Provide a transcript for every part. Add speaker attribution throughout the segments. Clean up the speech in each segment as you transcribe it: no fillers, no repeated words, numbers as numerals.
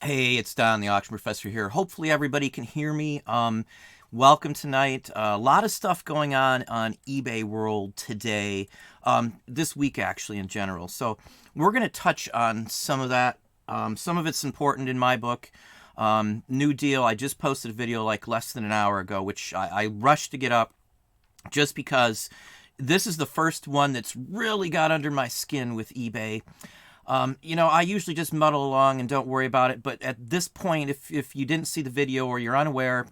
Speaker 1: Hey, it's Don, the Auction Professor here. Hopefully everybody can hear me. Welcome tonight. A lot of stuff going on eBay world today, this week actually in general. So we're going to touch on some of that. Some of it's important in my book. New deal. I just posted a video like less than an hour ago, which I rushed to get up just because this is the first one that's really got under my skin with eBay. I usually just muddle along and don't worry about it. But at this point, if you didn't see the video or you're unaware,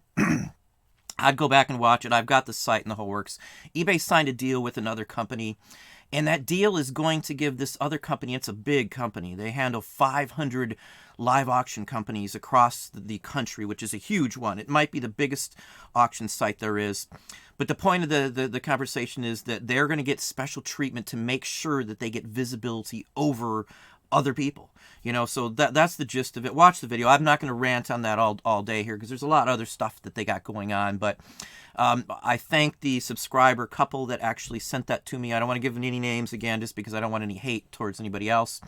Speaker 1: I'd go back and watch it. I've got the site and the whole works. eBay signed a deal with another company, and that deal is going to give this other company, it's a big company. They handle 500 live auction companies across the country, which is a huge one. It might be the biggest auction site there is. But the point of the conversation is that they're going to get special treatment to make sure that they get visibility over other people. So that's the gist of it. Watch the video. I'm not going to rant on that all day here because there's a lot of other stuff that they got going on. But I thank the subscriber couple that actually sent that to me. I don't want to give them any names again just because I don't want any hate towards anybody else.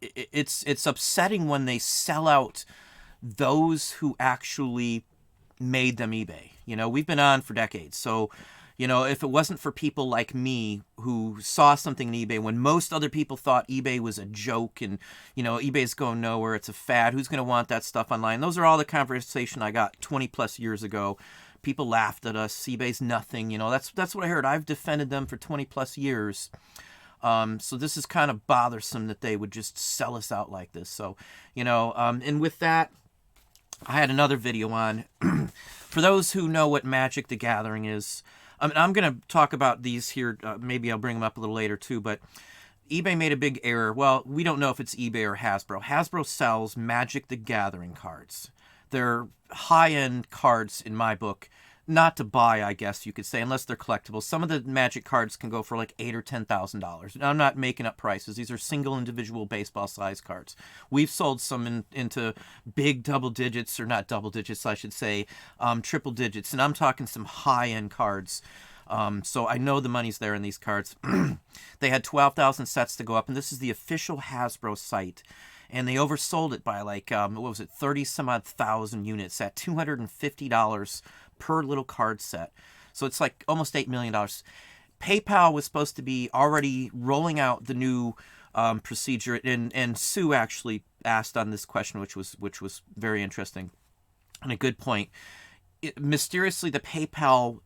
Speaker 1: It's upsetting when they sell out those who actually made them eBay. We've been on for decades. So, if it wasn't for people like me who saw something in eBay when most other people thought eBay was a joke and, eBay's going nowhere, it's a fad, who's going to want that stuff online? Those are all the conversation I got 20 plus years ago. People laughed at us. eBay's nothing. That's what I heard. I've defended them for 20 plus years. So this is kind of bothersome that they would just sell us out like this. So, and with that, I had another video on. For those who know what Magic the Gathering is, I'm going to talk about these here. Maybe I'll bring them up a little later too, but eBay made a big error. Well, we don't know if it's eBay or Hasbro. Hasbro sells Magic the Gathering cards. They're high-end cards in my book. Not to buy, I guess you could say, unless they're collectibles. Some of the Magic cards can go for like $8,000 or $10,000. I'm not making up prices. These are single individual baseball size cards. We've sold some into big double digits, or not double digits, I should say, triple digits. And I'm talking some high-end cards. So I know the money's there in these cards. They had 12,000 sets to go up, and this is the official Hasbro site. And they oversold it by like, 30 some odd thousand units at $250 per little card set. So it's like almost $8 million. PayPal was supposed to be already rolling out the new procedure, and Sue actually asked on this question, which was very interesting and a good point. Mysteriously, the PayPal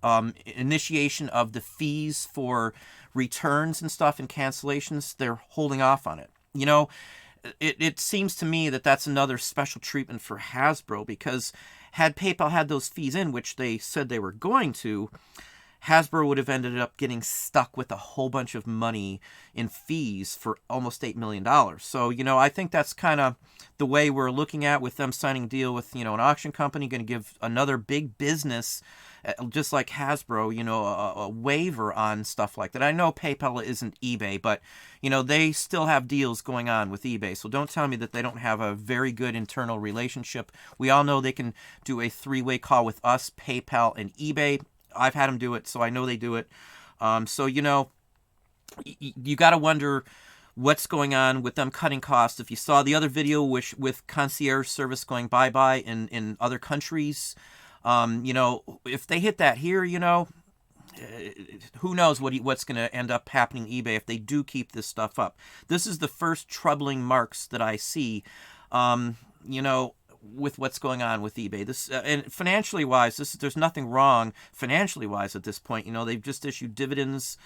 Speaker 1: initiation of the fees for returns and stuff and cancellations, they're holding off on it. It seems to me that that's another special treatment for Hasbro, because had PayPal had those fees in, which they said they were going to, Hasbro would have ended up getting stuck with a whole bunch of money in fees for almost $8 million. So, I think that's kind of the way we're looking at with them signing a deal with, an auction company, going to give another big business, just like Hasbro, a waiver on stuff like that. I know PayPal isn't eBay, but, they still have deals going on with eBay. So don't tell me that they don't have a very good internal relationship. We all know they can do a three-way call with us, PayPal, and eBay. I've had them do it, so I know they do it. So, you got to wonder what's going on with them cutting costs. If you saw the other video with concierge service going bye-bye in other countries, if they hit that here, who knows what's going to end up happening to eBay if they do keep this stuff up. This is the first troubling marks that I see, with what's going on with eBay. This and financially wise, there's nothing wrong financially wise at this point. They've just issued dividends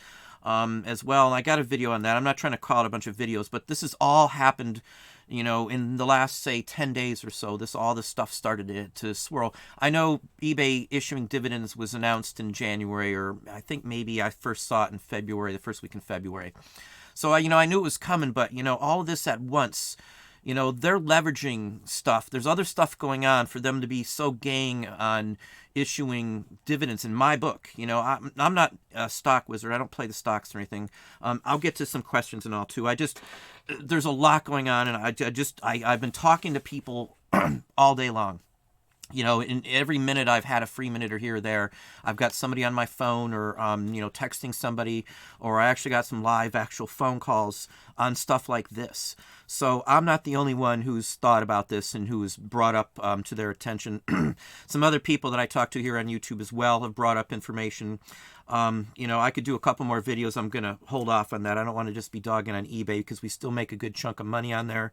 Speaker 1: as well, and I got a video on that. I'm not trying to call it a bunch of videos, but this has all happened, in the last, say, 10 days or so. All this stuff started to swirl. I know eBay issuing dividends was announced in January, or I think maybe I first saw it in February, the first week in February. So I knew it was coming, but all of this at once. They're leveraging stuff. There's other stuff going on for them to be so gang on issuing dividends in my book. I'm not a stock wizard. I don't play the stocks or anything. I'll get to some questions and all too. There's a lot going on, and I've been talking to people all day long. In every minute I've had a free minute or here or there, I've got somebody on my phone or, texting somebody, or I actually got some live actual phone calls on stuff like this. So I'm not the only one who's thought about this and who's brought up to their attention. Some other people that I talk to here on YouTube as well have brought up information. I could do a couple more videos. I'm going to hold off on that. I don't want to just be dogging on eBay because we still make a good chunk of money on there.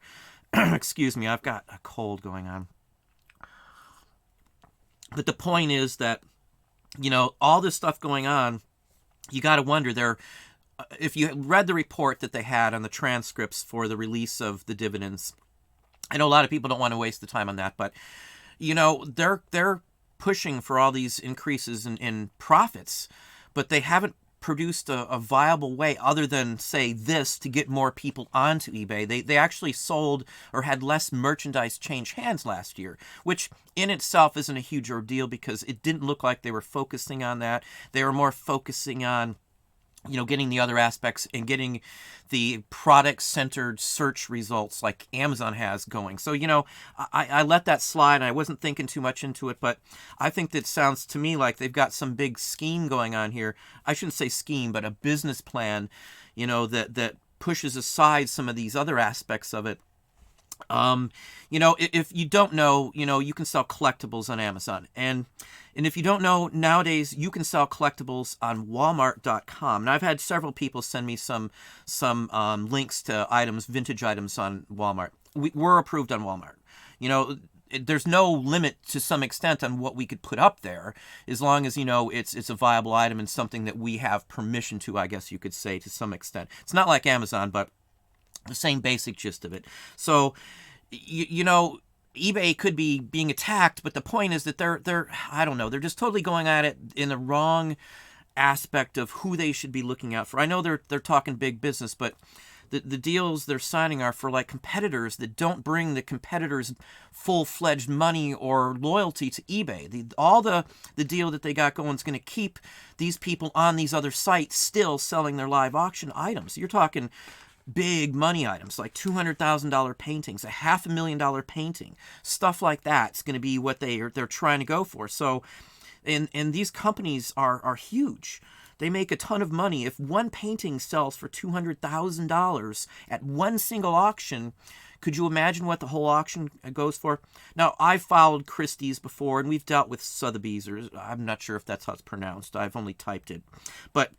Speaker 1: Excuse me, I've got a cold going on. But the point is that, all this stuff going on, you got to wonder if you read the report that they had on the transcripts for the release of the dividends. I know a lot of people don't want to waste the time on that, but, they're pushing for all these increases in profits, but they haven't produced a viable way other than, say, this to get more people onto eBay. They actually sold or had less merchandise change hands last year, which in itself isn't a huge ordeal because it didn't look like they were focusing on that. They were more focusing on getting the other aspects and getting the product-centered search results like Amazon has going. So, I let that slide and I wasn't thinking too much into it, but I think that sounds to me like they've got some big scheme going on here. I shouldn't say scheme, but a business plan, that pushes aside some of these other aspects of it. If you don't know, you can sell collectibles on Amazon. And if you don't know, nowadays you can sell collectibles on Walmart.com. And I've had several people send me some links to items, vintage items on Walmart. We're approved on Walmart. There's no limit to some extent on what we could put up there, as long as, it's a viable item and something that we have permission to, I guess you could say, to some extent. It's not like Amazon, but the same basic gist of it. So, eBay could be being attacked, but the point is that they're I don't know, they're just totally going at it in the wrong aspect of who they should be looking out for. I know they're talking big business, but the deals they're signing are for like competitors that don't bring the competitors full-fledged money or loyalty to eBay. All the deal that they got going is going to keep these people on these other sites still selling their live auction items. You're talking big money items like $200,000 paintings, $500,000 painting, stuff like that's going to be what they're trying to go for. So, and these companies are huge. They make a ton of money. If one painting sells for $200,000 at one single auction, could you imagine what the whole auction goes for? Now, I've followed Christie's before, and we've dealt with Sotheby's, or I'm not sure if that's how it's pronounced. I've only typed it, but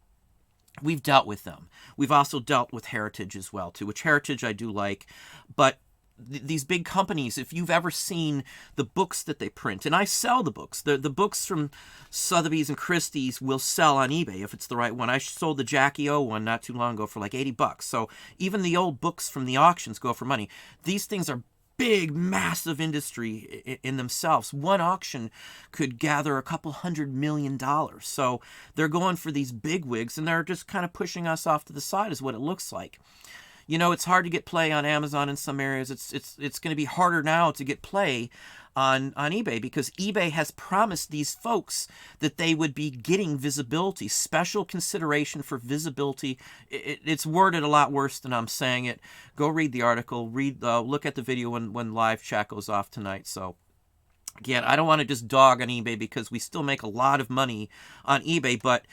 Speaker 1: we've dealt with them. We've also dealt with Heritage as well, too, which Heritage I do like. But these big companies, if you've ever seen the books that they print, and I sell the books. The books from Sotheby's and Christie's will sell on eBay if it's the right one. I sold the Jackie O one not too long ago for like $80. So even the old books from the auctions go for money. These things are big, massive industry in themselves. One auction could gather a couple $100 million. So they're going for these big wigs, and they're just kind of pushing us off to the side is what it looks like. It's hard to get play on Amazon in some areas. It's going to be harder now to get play on eBay because eBay has promised these folks that they would be getting visibility, special consideration for visibility. It's worded a lot worse than I'm saying it. Go read the article. Look at the video when live chat goes off tonight. So, again, I don't want to just dog on eBay because we still make a lot of money on eBay, but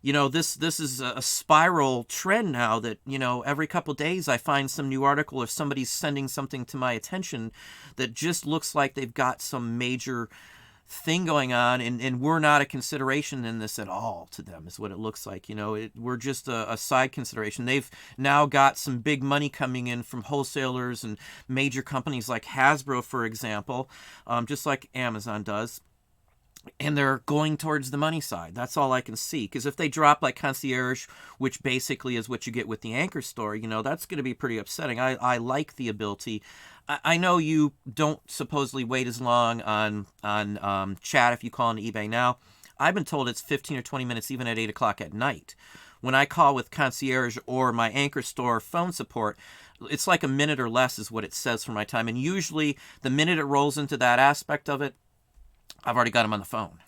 Speaker 1: this is a spiral trend now that, every couple of days I find some new article or somebody's sending something to my attention that just looks like they've got some major thing going on, and we're not a consideration in this at all to them is what it looks like. We're just a side consideration. They've now got some big money coming in from wholesalers and major companies like Hasbro, for example, just like Amazon does. And they're going towards the money side. That's all I can see. Because if they drop like Concierge, which basically is what you get with the Anchor store, that's going to be pretty upsetting. I like the ability. I know you don't supposedly wait as long on chat if you call on eBay now. I've been told it's 15 or 20 minutes even at 8 o'clock at night. When I call with Concierge or my Anchor store phone support, it's like a minute or less is what it says for my time. And usually the minute it rolls into that aspect of it, I've already got them on the phone,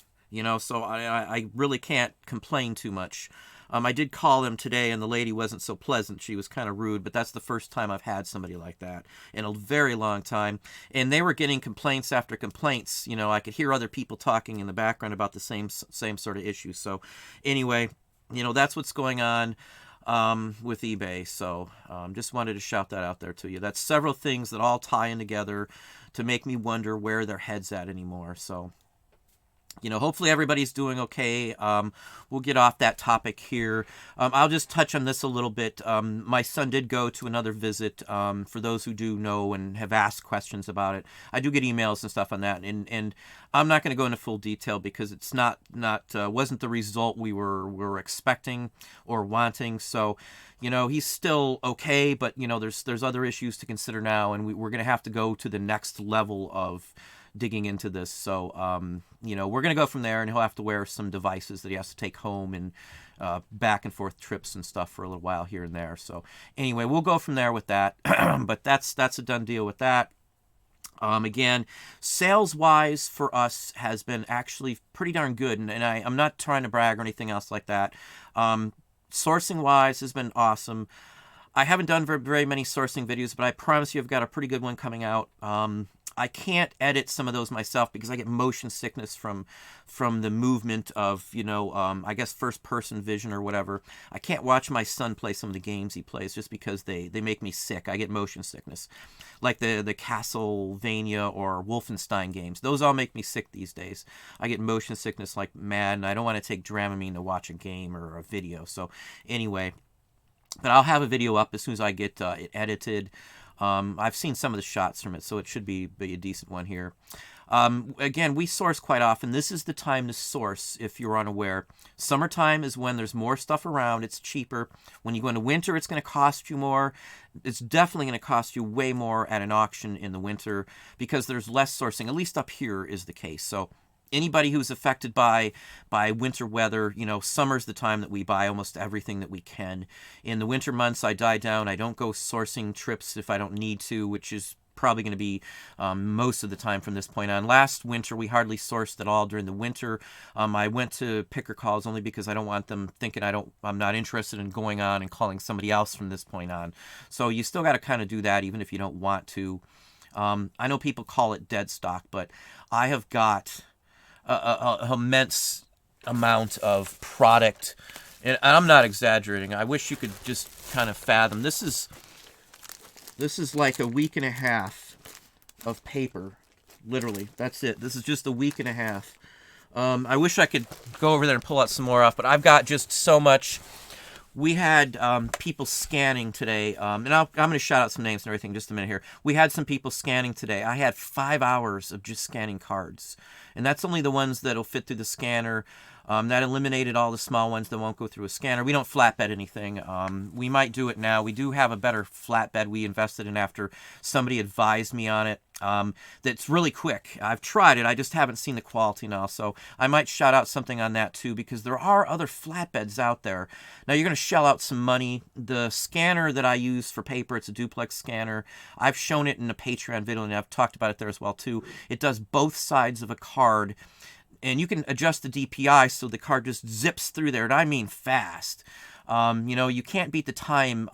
Speaker 1: so I really can't complain too much I did call them today, and the lady wasn't so pleasant. She was kind of rude, but that's the first time I've had somebody like that in a very long time. And they were getting complaints after complaints. You know, I could hear other people talking in the background about the same sort of issue. So anyway, you know, that's what's going on with eBay. So just wanted to shout that out there to you. That's several things that all tie in together to make me wonder where their head's at anymore. So, you know, hopefully everybody's doing okay. We'll get off that topic here. I'll just touch on this a little bit. My son did go to another visit. For those who do know and have asked questions about it, I do get emails and stuff on that. And I'm not going to go into full detail because it's wasn't the result we were expecting or wanting. So, you know, he's still okay, but you know, there's other issues to consider now, and we're going to have to go to the next level of digging into this. So, you know, we're going to go from there, and he'll have to wear some devices that he has to take home and back and forth trips and stuff for a little while here and there. So anyway, we'll go from there with that. But that's a done deal with that. Again, sales-wise for us has been actually pretty darn good, and I'm not trying to brag or anything else like that. Sourcing-wise has been awesome. I haven't done very many sourcing videos, but I promise you I've got a pretty good one coming out. I can't edit some of those myself because I get motion sickness from the movement of, you know, I guess first-person vision or whatever. I can't watch my son play some of the games he plays just because they make me sick. I get motion sickness. Like the Castlevania or Wolfenstein games. Those all make me sick these days. I get motion sickness like mad, and I don't want to take Dramamine to watch a game or a video. So anyway, but I'll have a video up as soon as I get it edited. I've seen some of the shots from it, so it should be a decent one here. Again, we source quite often. This is the time to source, if you're unaware. Summertime is when there's more stuff around. It's cheaper. When you go into winter, it's going to cost you more. It's definitely going to cost you way more at an auction in the winter because there's less sourcing. At least up here is the case. So anybody who's affected by winter weather, you know, summer's the time that we buy almost everything that we can. In the winter months, I die down. I don't go sourcing trips if I don't need to, which is probably going to be most of the time from this point on. Last winter, we hardly sourced at all during the winter. I went to picker calls only because I don't want them thinking I'm not interested in going on and calling somebody else from this point on. So you still got to kind of do that even if you don't want to. I know people call it dead stock, but I have got a immense amount of product, and I'm not exaggerating. I wish you could just kind of fathom. This is like a week and a half of paper, literally. That's it. This is just a week and a half. I wish I could go over there and pull out some more off, but I've got just so much. We had people scanning today, and I'm going to shout out some names and everything in just a minute here. We had some people scanning today. I had 5 hours of just scanning cards, and that's only the ones that'll fit through the scanner. That eliminated all the small ones that won't go through a scanner. We don't flatbed anything. We might do it now. We do have a better flatbed we invested in after somebody advised me on it. That's really quick. I've tried it. I just haven't seen the quality now. So I might shout out something on that too, because there are other flatbeds out there. Now you're going to shell out some money. The scanner that I use for paper, it's a duplex scanner. I've shown it in a Patreon video, and I've talked about it there as well too. It does both sides of a card, and you can adjust the DPI so the card just zips through there, and I mean fast. You know, you can't beat the time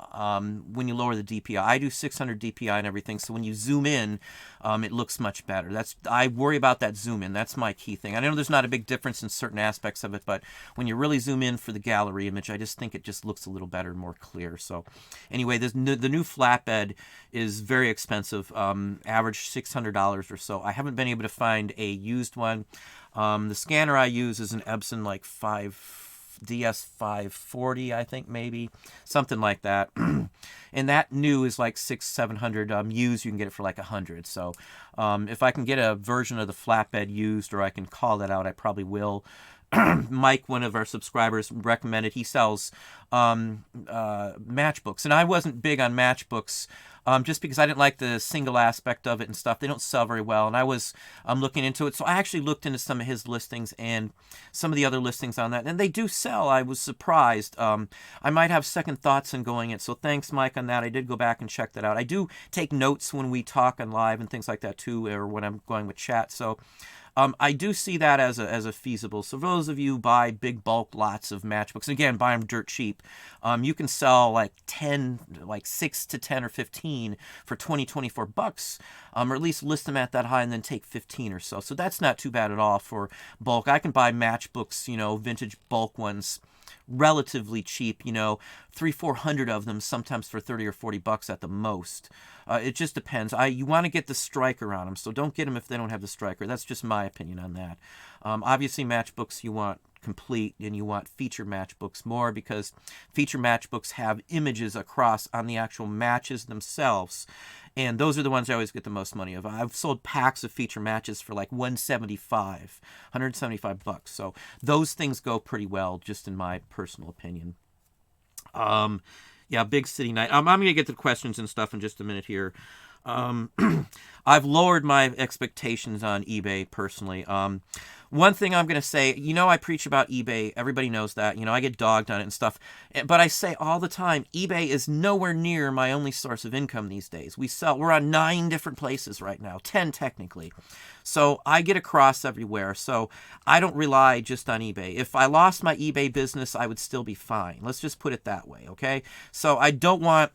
Speaker 1: when you lower the DPI. I do 600 DPI and everything, so when you zoom in, it looks much better. I worry about that zoom in. That's my key thing. I know there's not a big difference in certain aspects of it, but when you really zoom in for the gallery image, I just think it just looks a little better, more clear. So anyway, the new flatbed is very expensive, average $600 or so. I haven't been able to find a used one. The scanner I use is an Epson like DS540, I think, maybe something like that. And that new is like $600-700. Used, you can get it for like $100. So if I can get a version of the flatbed used, or I can call that out, I probably will. Mike, one of our subscribers, recommended. He sells matchbooks, and I wasn't big on matchbooks just because I didn't like the single aspect of it and stuff. They don't sell very well, and I was looking into it. So I actually looked into some of his listings and some of the other listings on that, and they do sell. I was surprised. I might have second thoughts on going in, so thanks, Mike, on that. I did go back and check that out. I do take notes when we talk on live and things like that too, or when I'm going with chat. So I do see that as a feasible. So for those of you who buy big bulk lots of matchbooks, and again, buy them dirt cheap, you can sell like 10, like 6 to 10 or 15 for 20, 24 bucks, or at least list them at that high and then take 15 or so. So that's not too bad at all for bulk. I can buy matchbooks, vintage bulk ones, relatively cheap, 300-400 of them, sometimes for 30 or 40 bucks at the most. It just depends. You want to get the striker on them, so don't get them if they don't have the striker. That's just my opinion on that. Obviously, matchbooks you want complete, and you want feature matchbooks more, because feature matchbooks have images across on the actual matches themselves, and those are the ones I always get the most money of. I've sold packs of feature matches for like 175 bucks. So those things go pretty well, just in my personal opinion. Yeah, big city night. I'm going to get to the questions and stuff in just a minute here. I've lowered my expectations on eBay personally. One thing I'm going to say, I preach about eBay. Everybody knows that. I get dogged on it and stuff. But I say all the time, eBay is nowhere near my only source of income these days. We're on 9 different places right now, 10 technically. So I get across everywhere. So I don't rely just on eBay. If I lost my eBay business, I would still be fine. Let's just put it that way, okay? So I don't want,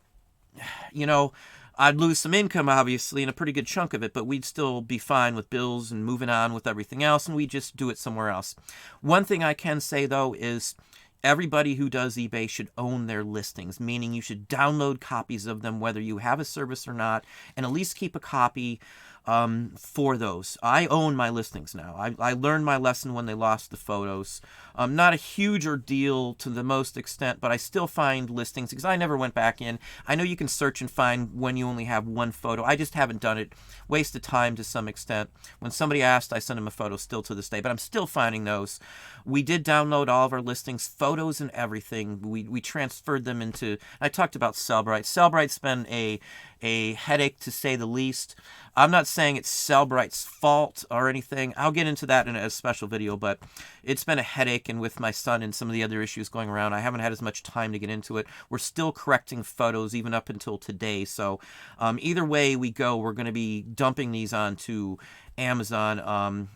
Speaker 1: I'd lose some income, obviously, and a pretty good chunk of it, but we'd still be fine with bills and moving on with everything else, and we just do it somewhere else. One thing I can say, though, is everybody who does eBay should own their listings, meaning you should download copies of them, whether you have a service or not, and at least keep a copy for those. I own my listings now. I learned my lesson when they lost the photos. Not a huge ordeal to the most extent, but I still find listings because I never went back in. I know you can search and find when you only have one photo. I just haven't done it. Waste of time to some extent. When somebody asked, I sent them a photo still to this day, but I'm still finding those. We did download all of our listings, photos and everything. We transferred them into, I talked about Sellbrite. Sellbrite's been a headache, to say the least. I'm not saying it's Sellbrite's fault or anything. I'll get into that in a special video, but it's been a headache, and with my son and some of the other issues going around, I haven't had as much time to get into it. We're still correcting photos even up until today, so either way we go, we're going to be dumping these onto Amazon.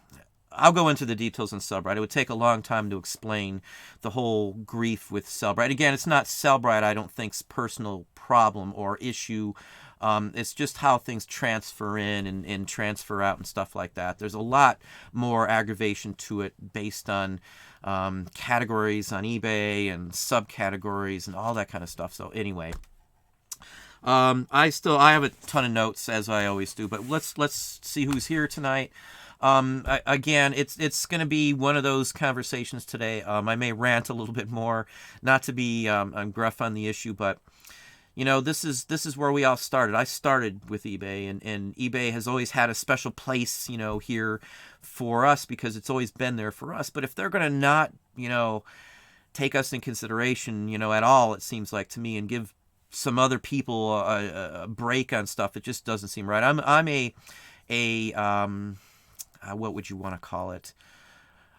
Speaker 1: I'll go into the details on Sellbrite. It would take a long time to explain the whole grief with Sellbrite. Again, it's not Sellbrite, I don't think's personal problem or issue. It's just how things transfer in and transfer out and stuff like that. There's a lot more aggravation to it based on categories on eBay and subcategories and all that kind of stuff. So anyway, I have a ton of notes, as I always do, but let's see who's here tonight. Again, it's going to be one of those conversations today. I may rant a little bit more, not to be gruff on the issue, but this is where we all started. I started with eBay, and eBay has always had a special place, here for us, because it's always been there for us. But if they're going to not, take us in consideration, at all, it seems like to me, and give some other people a break on stuff, it just doesn't seem right. I'm a what would you want to call it?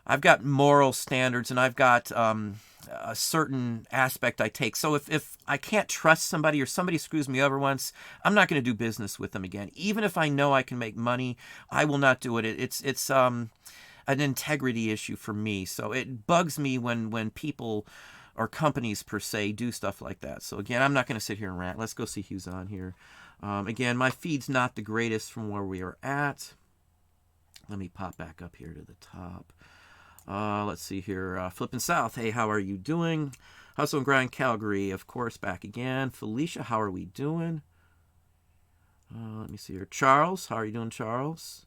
Speaker 1: I've got moral standards, and I've got a certain aspect I take. So if I can't trust somebody, or somebody screws me over once, I'm not going to do business with them again. Even if I know I can make money, I will not do it. It's an integrity issue for me. So it bugs me when people or companies per se do stuff like that. So again, I'm not going to sit here and rant. Let's go see who's on here. Again, my feed's not the greatest from where we are at. Let me pop back up here to the top. Let's see here. Flipping South. Hey, how are you doing? Hustle and Grind Calgary, of course, back again. Felicia, how are we doing? Let me see here. Charles, how are you doing, Charles?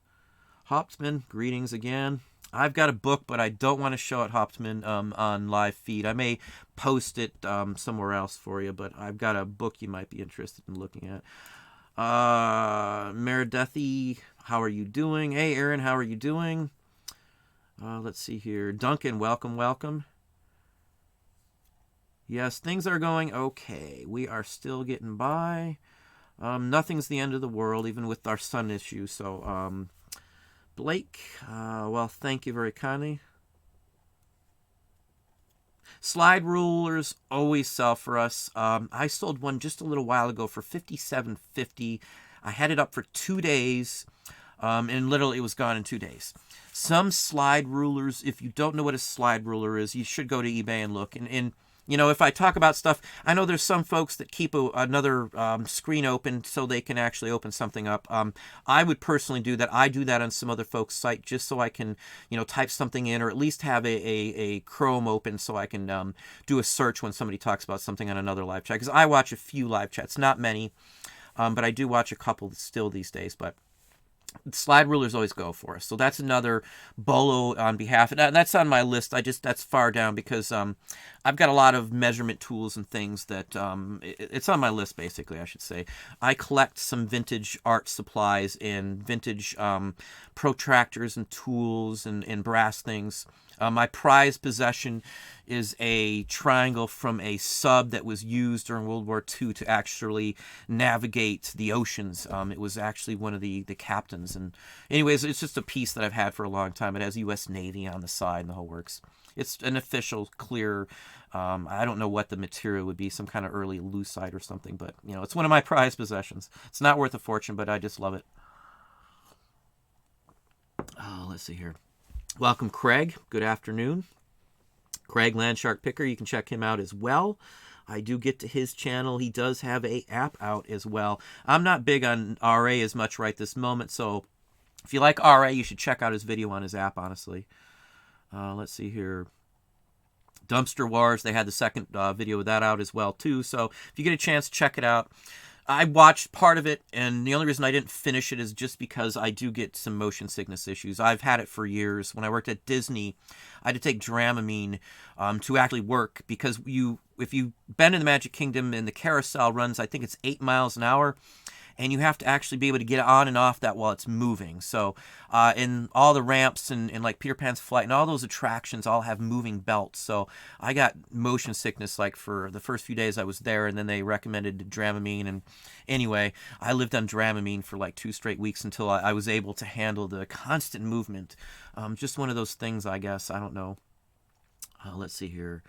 Speaker 1: Hopsman, greetings again. I've got a book, but I don't want to show it, Hopsman, on live feed. I may post it somewhere else for you, but I've got a book you might be interested in looking at. Meredethi, how are you doing? Hey, Aaron, how are you doing? Let's see here. Duncan, welcome. Yes, things are going okay. We are still getting by. Nothing's the end of the world, even with our sun issue. So, Blake, well, thank you very kindly. Slide rulers always sell for us. I sold one just a little while ago for $57.50. I had it up for 2 days. and literally it was gone in 2 days. Some slide rulers, if you don't know what a slide ruler is, you should go to eBay and look. And if I talk about stuff, I know there's some folks that keep another screen open so they can actually open something up. I would personally do that. I do that on some other folks' site just so I can, type something in, or at least have a Chrome open so I can do a search when somebody talks about something on another live chat. Because I watch a few live chats, not many, but I do watch a couple still these days. But slide rulers always go for us. So that's another BOLO on behalf. And that's on my list. That's far down because I've got a lot of measurement tools and things that it's on my list, basically, I should say. I collect some vintage art supplies and vintage protractors and tools and brass things. My prized possession is a triangle from a sub that was used during World War II to actually navigate the oceans. It was actually one of the captains. And anyways, it's just a piece that I've had for a long time. It has U.S. Navy on the side and the whole works. It's an official, clear, I don't know what the material would be, some kind of early lucite or something. But, it's one of my prized possessions. It's not worth a fortune, but I just love it. Let's see here. Welcome, Craig. Good afternoon. Craig Landshark Picker. You can check him out as well. I do get to his channel. He does have a app out as well. I'm not big on RA as much right this moment, so if you like RA, you should check out his video on his app, honestly. Let's see here. Dumpster Wars. They had the second video of that out as well, too. So if you get a chance, check it out. I watched part of it, and the only reason I didn't finish it is just because I do get some motion sickness issues. I've had it for years. When I worked at Disney, I had to take Dramamine to actually work because if you've been in the Magic Kingdom and the carousel runs, I think it's 8 miles an hour, and you have to actually be able to get on and off that while it's moving. So in all the ramps and like Peter Pan's Flight and all those attractions all have moving belts. So I got motion sickness like for the first few days I was there, and then they recommended Dramamine. And anyway, I lived on Dramamine for like 2 straight weeks until I was able to handle the constant movement. Just one of those things, I guess. I don't know. Let's see here.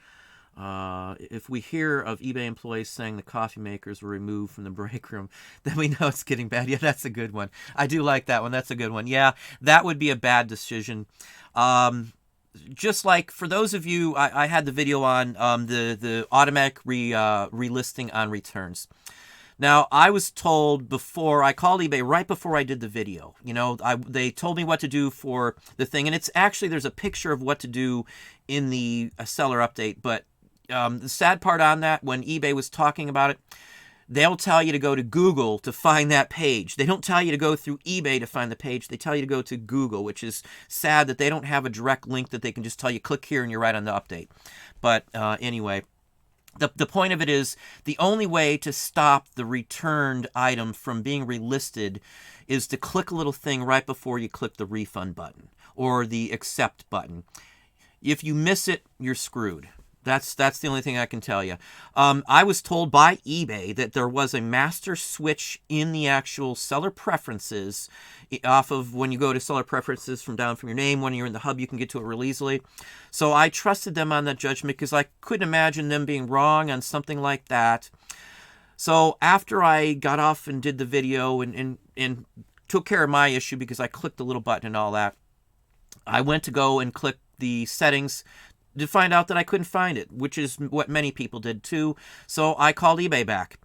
Speaker 1: If we hear of eBay employees saying the coffee makers were removed from the break room, then we know it's getting bad. Yeah, that's a good one. I do like that one. That's a good one. Yeah, that would be a bad decision. Just like for those of you, I had the video on the automatic relisting on returns. Now, I was told before, I called eBay right before I did the video. They told me what to do for the thing. And it's actually, there's a picture of what to do in the seller update. But the sad part on that, when eBay was talking about it, they'll tell you to go to Google to find that page. They don't tell you to go through eBay to find the page. They tell you to go to Google, which is sad that they don't have a direct link that they can just tell you, click here and you're right on the update. But anyway, the point of it is the only way to stop the returned item from being relisted is to click a little thing right before you click the refund button or the accept button. If you miss it, you're screwed. That's the only thing I can tell you. I was told by eBay that there was a master switch in the actual seller preferences off of when you go to seller preferences from down from your name. When you're in the hub, you can get to it real easily. So I trusted them on that judgment because I couldn't imagine them being wrong on something like that. So after I got off and did the video and took care of my issue because I clicked the little button and all that, I went to go and click the settings to find out that I couldn't find it, which is what many people did too. So I called eBay back.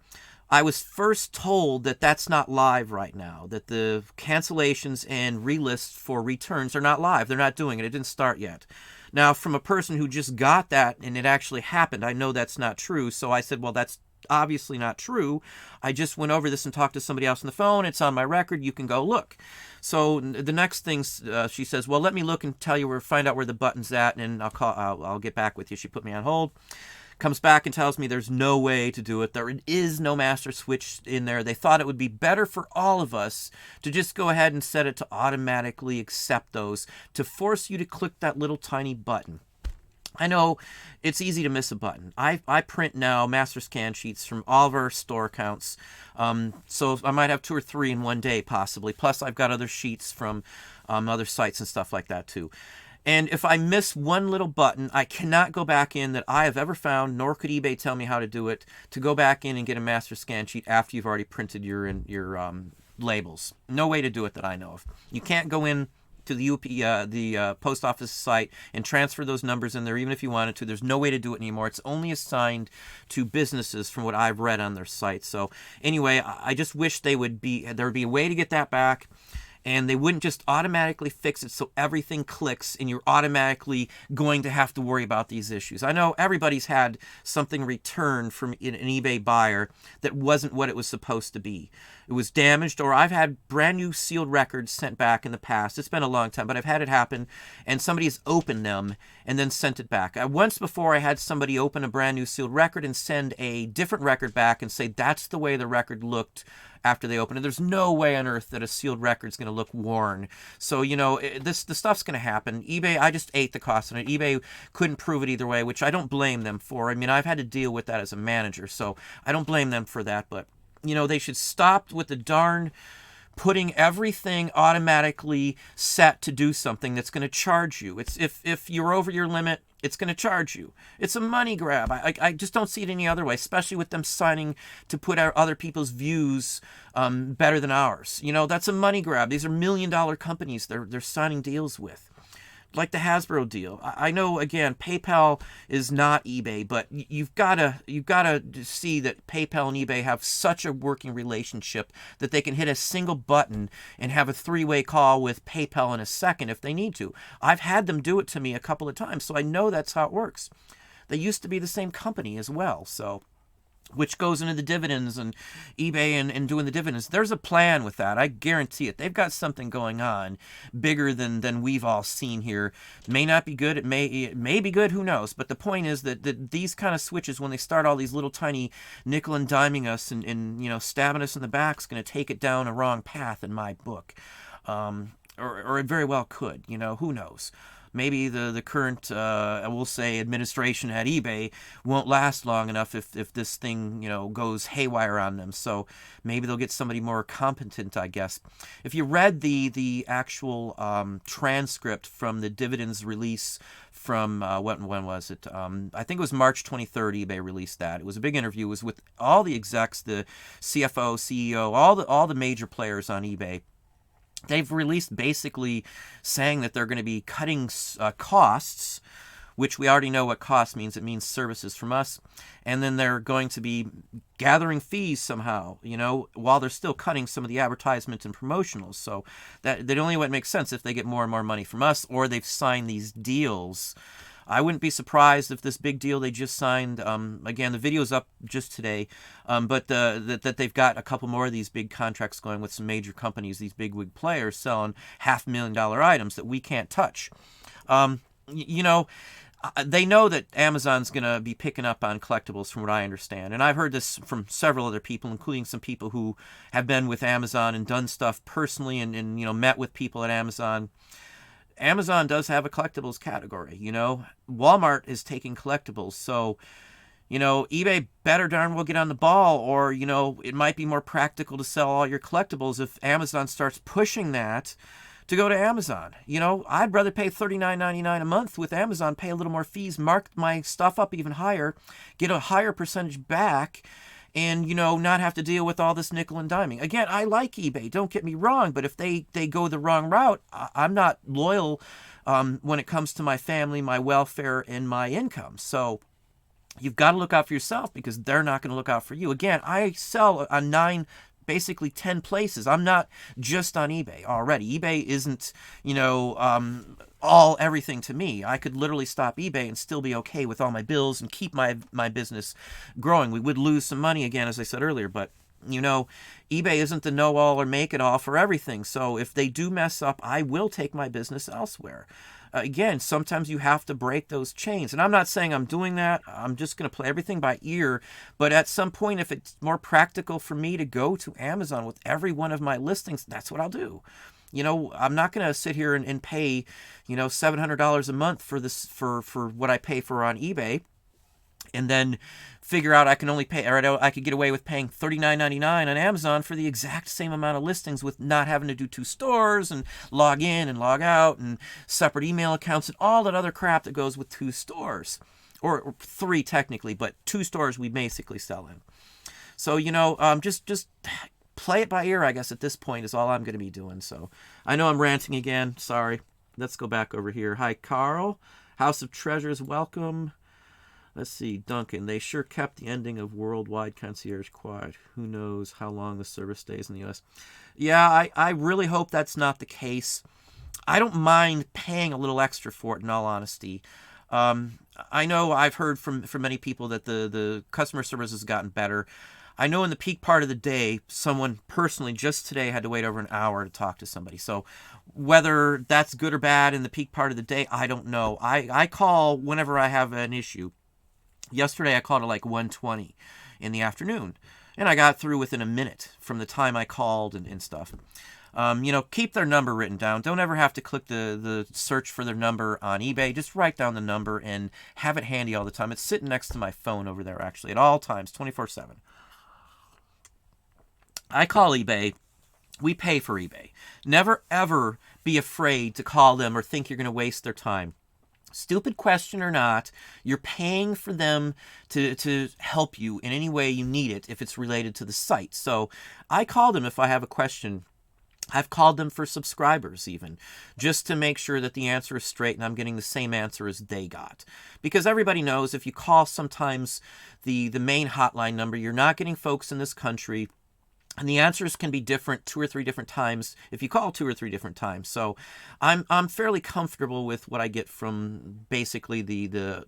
Speaker 1: I was first told that that's not live right now, that the cancellations and relists for returns are not live. They're not doing it. It didn't start yet. Now, from a person who just got that and it actually happened, I know that's not true. So I said, well, that's obviously not true. I just went over this and talked to somebody else on the phone. It's on my record. You can go look. So the next thing she says, well, let me look and tell you where, find out where the button's at, and I'll get back with you. She put me on hold. Comes back and tells me there's no way to do it. There is no master switch in there. They thought it would be better for all of us to just go ahead and set it to automatically accept those, to force you to click that little tiny button. I know it's easy to miss a button. I print now master scan sheets from all of our store accounts. So I might have 2 or 3 in one day possibly. Plus I've got other sheets from other sites and stuff like that too. And if I miss one little button, I cannot go back in that I have ever found, nor could eBay tell me how to do it, to go back in and get a master scan sheet after you've already printed your labels. No way to do it that I know of. You can't go in to the post office site and transfer those numbers in there, even if you wanted to. There's no way to do it anymore. It's only assigned to businesses from what I've read on their site. So anyway, I just wish there would be a way to get that back. And they wouldn't just automatically fix it so everything clicks and you're automatically going to have to worry about these issues. I know everybody's had something returned from an eBay buyer that wasn't what it was supposed to be. It was damaged, or I've had brand new sealed records sent back in the past. It's been a long time, but I've had it happen, and somebody has opened them and then sent it back. Once before, I had somebody open a brand new sealed record and send a different record back and say that's the way the record looked after they open it. There's no way on earth that a sealed record is going to look worn. So, the stuff's going to happen. eBay, I just ate the cost on it. eBay couldn't prove it either way, which I don't blame them for. I mean, I've had to deal with that as a manager, so I don't blame them for that. But, they should stop with the darn putting everything automatically set to do something that's going to charge you. It's if you're over your limit, it's going to charge you. It's a money grab. I just don't see it any other way, especially with them signing to put our other people's views better than ours. That's a money grab. These are $1 million companies they're signing deals with. Like the Hasbro deal. I know, again, PayPal is not eBay, but you've got to see that PayPal and eBay have such a working relationship that they can hit a single button and have a three-way call with PayPal in a second if they need to. I've had them do it to me a couple of times, so I know that's how it works. They used to be the same company as well, so which goes into the dividends and eBay and doing the dividends. There's a plan with that. I guarantee it. They've got something going on bigger than we've all seen here. May not be good. It may be good. Who knows? But the point is that these kind of switches, when they start all these little tiny nickel and diming us and stabbing us in the back, is going to take it down a wrong path in my book. Or it very well could. Who knows? Maybe the current, we'll say, administration at eBay won't last long enough if this thing, goes haywire on them. So maybe they'll get somebody more competent, I guess. If you read the actual transcript from the dividends release from, when was it? I think it was March 23rd, eBay released that. It was a big interview. It was with all the execs, the CFO, CEO, all the major players on eBay. They've released basically saying that they're going to be cutting costs, which we already know what cost means. It means services from us. And then they're going to be gathering fees somehow, while they're still cutting some of the advertisements and promotionals. So that only would make sense if they get more and more money from us, or they've signed these deals. I wouldn't be surprised if this big deal they just signed, again, the video's up just today, but that they've got a couple more of these big contracts going with some major companies, these big wig players selling $500,000 items that we can't touch. They know that Amazon's going to be picking up on collectibles from what I understand. And I've heard this from several other people, including some people who have been with Amazon and done stuff personally and met with people at Amazon. Amazon does have a collectibles category, Walmart is taking collectibles. So, eBay better darn well get on the ball, or, it might be more practical to sell all your collectibles if Amazon starts pushing that to go to Amazon. I'd rather pay $39.99 a month with Amazon, pay a little more fees, mark my stuff up even higher, get a higher percentage back, and, not have to deal with all this nickel and diming. Again, I like eBay, don't get me wrong, but if they go the wrong route, I'm not loyal when it comes to my family, my welfare, and my income. So you've got to look out for yourself, because they're not going to look out for you. Again, I sell on basically 10 places. I'm not just on eBay already. eBay isn't, everything to me. I could literally stop eBay and still be okay with all my bills and keep my business growing. We would lose some money again, as I said earlier, but eBay isn't the know-all or make-it-all for everything. So if they do mess up, I will take my business elsewhere. Again, sometimes you have to break those chains. And I'm not saying I'm doing that. I'm just going to play everything by ear. But at some point, if it's more practical for me to go to Amazon with every one of my listings, that's what I'll do. I'm not going to sit here and pay, $700 a month for this, for what I pay for on eBay, and then figure out I can only pay, or I could get away with paying $39.99 on Amazon for the exact same amount of listings with not having to do 2 stores and log in and log out and separate email accounts and all that other crap that goes with 2 stores, or 3 technically, but 2 stores we basically sell in. So, just play it by ear, I guess, at this point is all I'm going to be doing. So I know I'm ranting again. Sorry. Let's go back over here. Hi, Carl. House of Treasures, welcome. Let's see, Duncan. They sure kept the ending of Worldwide Concierge quiet. Who knows how long the service stays in the U.S. Yeah, I really hope that's not the case. I don't mind paying a little extra for it, in all honesty. I know I've heard from many people that the customer service has gotten better. I know in the peak part of the day, someone personally just today had to wait over an hour to talk to somebody. So whether that's good or bad in the peak part of the day, I don't know. I call whenever I have an issue. Yesterday I called at like 1:20 in the afternoon, and I got through within a minute from the time I called and stuff. Keep their number written down. Don't ever have to click the search for their number on eBay. Just write down the number and have it handy all the time. It's sitting next to my phone over there, actually, at all times, 24/7. I call eBay. We pay for eBay. Never, ever be afraid to call them or think you're going to waste their time. Stupid question or not, you're paying for them to help you in any way you need it if it's related to the site. So I call them if I have a question. I've called them for subscribers even, just to make sure that the answer is straight and I'm getting the same answer as they got. Because everybody knows if you call sometimes the main hotline number, you're not getting folks in this country. And the answers can be different 2 or 3 different times if you call 2 or 3 different times. So I'm fairly comfortable with what I get from basically the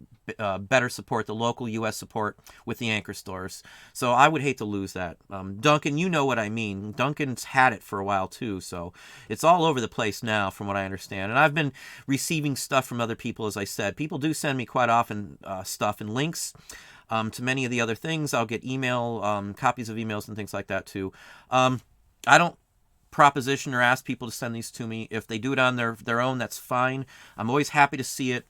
Speaker 1: better support, the local U.S. support with the anchor stores. So I would hate to lose that. Duncan, you know what I mean. Duncan's had it for a while too. So it's all over the place now from what I understand. And I've been receiving stuff from other people, as I said. People do send me quite often stuff and links. To many of the other things. I'll get email, copies of emails and things like that too. I don't proposition or ask people to send these to me. If they do it on their own, that's fine. I'm always happy to see it.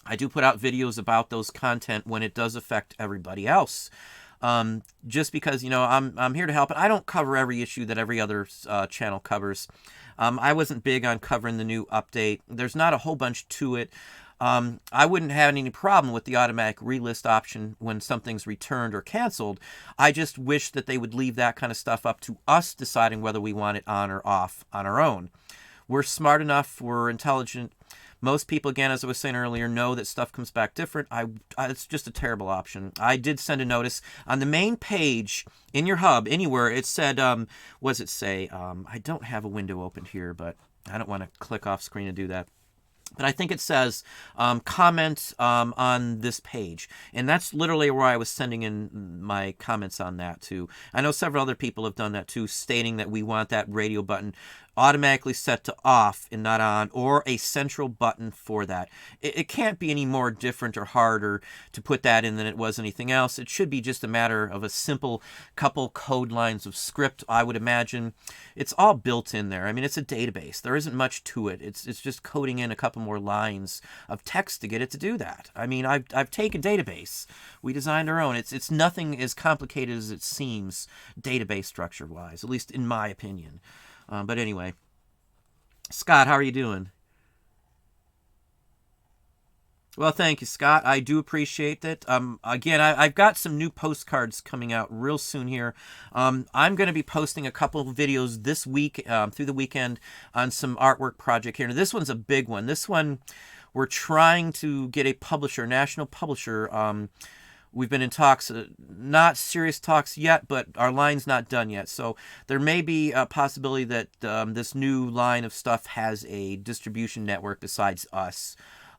Speaker 1: I do put out videos about those content when it does affect everybody else. Just because, I'm here to help. And I don't cover every issue that every other channel covers. I wasn't big on covering the new update. There's not a whole bunch to it. I wouldn't have any problem with the automatic relist option when something's returned or canceled. I just wish that they would leave that kind of stuff up to us deciding whether we want it on or off on our own. We're smart enough, we're intelligent. Most people, again, as I was saying earlier, know that stuff comes back different. It's just a terrible option. I did send a notice on the main page in your hub, anywhere. It said, what does it say? I don't have a window opened here, but I don't want to click off screen to do that. But I think it says comment on this page. And that's literally where I was sending in my comments on that too. I know several other people have done that too, stating that we want that radio button automatically set to off and not on, or a central button for that. It can't be any more different or harder to put that in than it was anything else. It should be just a matter of a simple couple code lines of script, I would imagine. It's all built in there. I mean, it's a database. There isn't much to it. It's just coding in a couple more lines of text to get it to do that. I mean, I've taken database. We designed our own. It's nothing as complicated as it seems, database structure-wise, at least in my opinion. But anyway, Scott, how are you doing? Well, thank you, Scott. I do appreciate that. Again, I've got some new postcards coming out real soon here. I'm going to be posting a couple of videos this week, through the weekend, on some artwork project here. Now, this one's a big one. This one, we're trying to get a publisher, national publisher. We've been in talks, not serious talks yet, but our line's not done yet. So there may be a possibility that this new line of stuff has a distribution network besides us.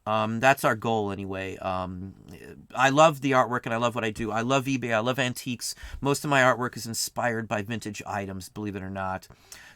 Speaker 1: That's our goal anyway. I love the artwork and I love what I do. I love eBay. I love antiques. Most of my artwork is inspired by vintage items, believe it or not.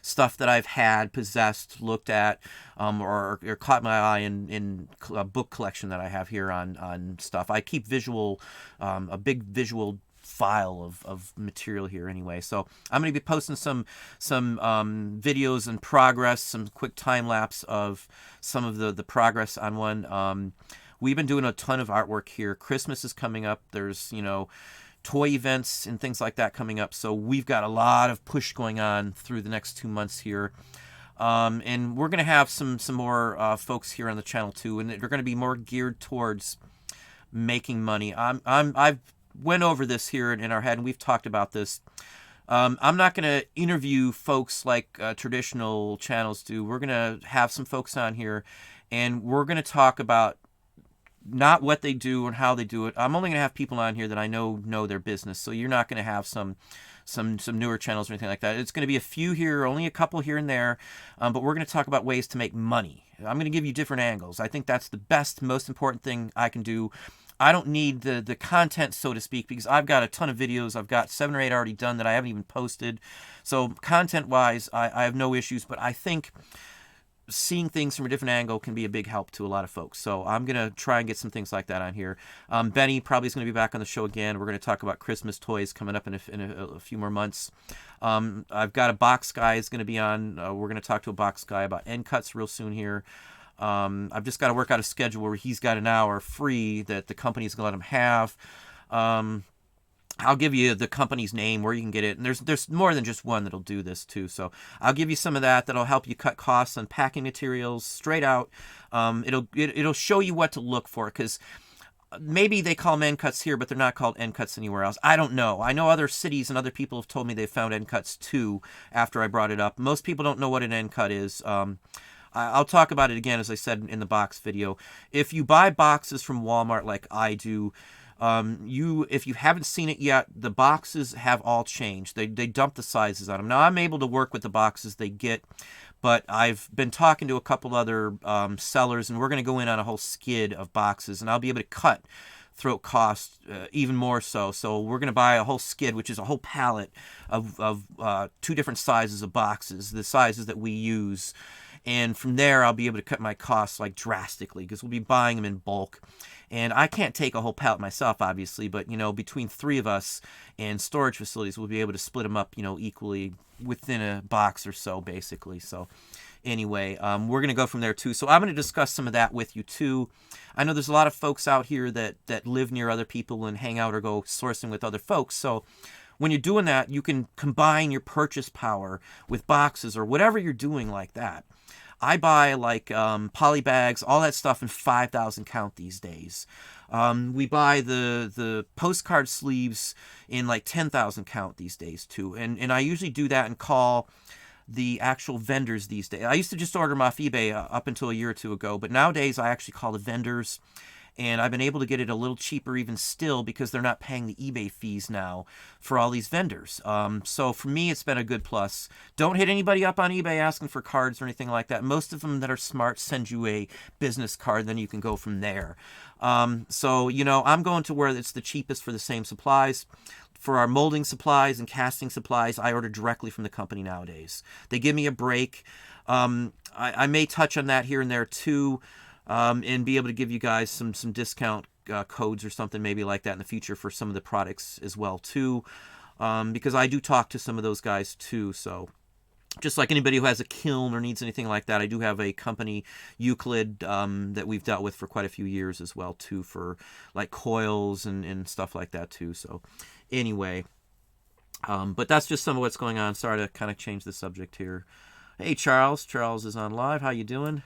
Speaker 1: Stuff that I've had, possessed, looked at, or caught my eye in a book collection that I have here on stuff. I keep a big visual file of material here anyway. So I'm going to be posting some videos in progress, some quick time lapse of some of the progress on one. We've been doing a ton of artwork here. Christmas is coming up. There's, toy events and things like that coming up. So we've got a lot of push going on through the next 2 months here. And we're going to have some more folks here on the channel too, and they're going to be more geared towards making money. I've went over this here in our head, and we've talked about this. I'm not going to interview folks like traditional channels do. We're going to have some folks on here, and we're going to talk about not what they do and how they do it. I'm only going to have people on here that I know their business. So you're not going to have some newer channels or anything like that. It's going to be a few here, only a couple here and there, but we're going to talk about ways to make money. I'm going to give you different angles. I think that's the best, most important thing I can do. I don't need the content, so to speak, because I've got a ton of videos. I've got 7 or 8 already done that I haven't even posted. So content-wise, I have no issues, but I think seeing things from a different angle can be a big help to a lot of folks. So I'm going to try and get some things like that on here. Benny probably is going to be back on the show again. We're going to talk about Christmas toys coming up in a few more months. I've got a box guy is going to be on. We're going to talk to a box guy about end cuts real soon here. I've just got to work out a schedule where he's got an hour free that the company's going to let him have. I'll give you the company's name where you can get it, and there's more than just one that'll do this too. So I'll give you some of that'll help you cut costs on packing materials straight out. It'll show you what to look for, because maybe they call them end cuts here, but they're not called end cuts anywhere else. I don't know. I know other cities and other people have told me they've found end cuts too after I brought it up. Most people don't know what an end cut is. I'll talk about it again, as I said in the box video. If you buy boxes from Walmart like I do, if you haven't seen it yet, the boxes have all changed. They dump the sizes on them. Now, I'm able to work with the boxes they get, but I've been talking to a couple other sellers, and we're going to go in on a whole skid of boxes, and I'll be able to cut throat cost even more so. So we're going to buy a whole skid, which is a whole pallet of 2 different sizes of boxes, the sizes that we use. And from there, I'll be able to cut my costs like drastically, because we'll be buying them in bulk. And I can't take a whole pallet myself, obviously, but, between 3 of us and storage facilities, we'll be able to split them up, equally within a box or so, basically. So anyway, we're going to go from there too. So I'm going to discuss some of that with you too. I know there's a lot of folks out here that live near other people and hang out or go sourcing with other folks. So when you're doing that, you can combine your purchase power with boxes or whatever you're doing like that. I buy like poly bags, all that stuff in 5,000 count these days. We buy the postcard sleeves in like 10,000 count these days too. And I usually do that and call the actual vendors these days. I used to just order them off eBay up until a year or 2 ago, but nowadays I actually call the vendors. And I've been able to get it a little cheaper even still, because they're not paying the eBay fees now for all these vendors. So for me, it's been a good plus. Don't hit anybody up on eBay asking for cards or anything like that. Most of them that are smart send you a business card, then you can go from there. So, I'm going to where it's the cheapest for the same supplies. For our molding supplies and casting supplies, I order directly from the company nowadays. They give me a break. I may touch on that here and there too. And be able to give you guys some discount codes or something maybe like that in the future for some of the products as well too, because I do talk to some of those guys too. So just like anybody who has a kiln or needs anything like that, I do have a company, Euclid, that we've dealt with for quite a few years as well too, for like coils and stuff like that too. So anyway, but that's just some of what's going on. Sorry to kind of change the subject here. Hey, Charles is on live. How you doing?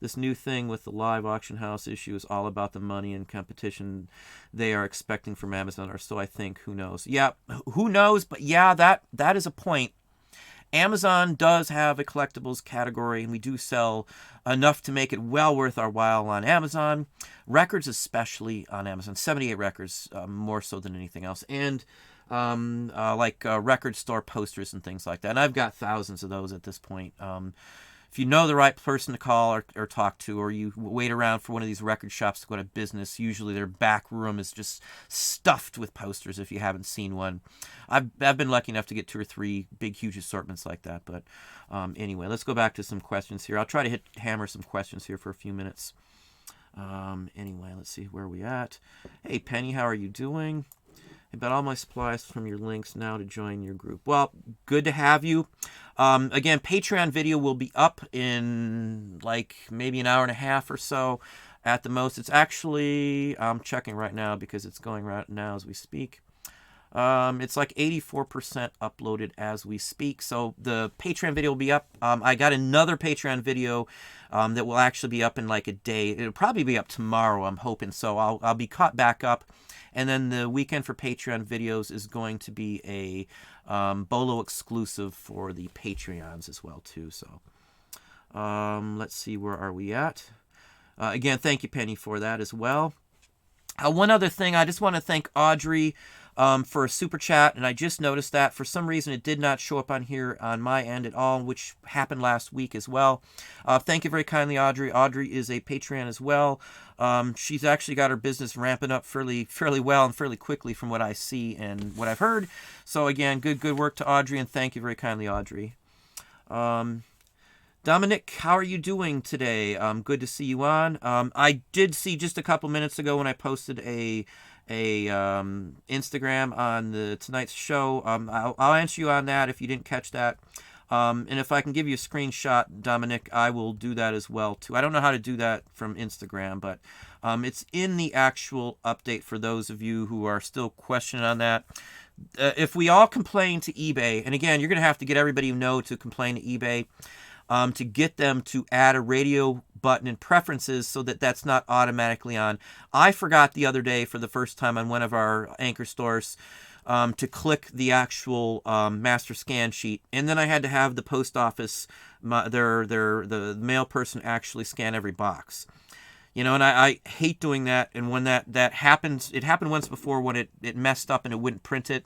Speaker 1: This new thing with the live auction house issue is all about the money and competition they are expecting from Amazon, or so I think. Who knows? Yeah, who knows? But yeah, that is a point. Amazon does have a collectibles category, and we do sell enough to make it well worth our while on Amazon. Records especially on Amazon. 78 records, more so than anything else. And record store posters and things like that. And I've got thousands of those at this point. If you know the right person to call or talk to, or you wait around for one of these record shops to go to business, usually their back room is just stuffed with posters if you haven't seen one. I've been lucky enough to get 2 or 3 big, huge assortments like that. But anyway, let's go back to some questions here. I'll try to hammer some questions here for a few minutes. Anyway, let's see where we at. Hey, Penny, how are you doing? I bought all my supplies from your links now to join your group. Well, good to have you. Again, Patreon video will be up in like maybe an hour and a half or so at the most. It's actually, I'm checking right now because it's going right now as we speak. It's like 84% uploaded as we speak. So the Patreon video will be up. I got another Patreon video that will actually be up in like a day. It'll probably be up tomorrow, I'm hoping. So I'll be caught back up. And then the weekend for Patreon videos is going to be a BOLO exclusive for the Patreons as well, too. So let's see, where are we at? Again, thank you, Penny, for that as well. One other thing, I just want to thank Audrey for a super chat, and I just noticed that for some reason it did not show up on here on my end at all, which happened last week as well. Thank you very kindly, Audrey. Audrey is a Patreon as well. She's actually got her business ramping up fairly well and fairly quickly from what I see and what I've heard. So again, good work to Audrey, and thank you very kindly, Audrey. Dominic, how are you doing today? Good to see you on. I did see just a couple minutes ago when I posted a Instagram on the tonight's show. I'll answer you on that if you didn't catch that. And if I can give you a screenshot, Dominic, I will do that as well too. I don't know how to do that from Instagram, but it's in the actual update for those of you who are still questioning on that. If we all complain to eBay, and again, you're going to have to get everybody you know to complain to eBay, to get them to add a radio button in preferences so that that's not automatically on. I forgot the other day for the first time on one of our anchor stores to click the actual master scan sheet, and then I had to have the post office, the mail person actually scan every box. You know, and I hate doing that, and when that happens, it happened once before when it messed up and it wouldn't print it.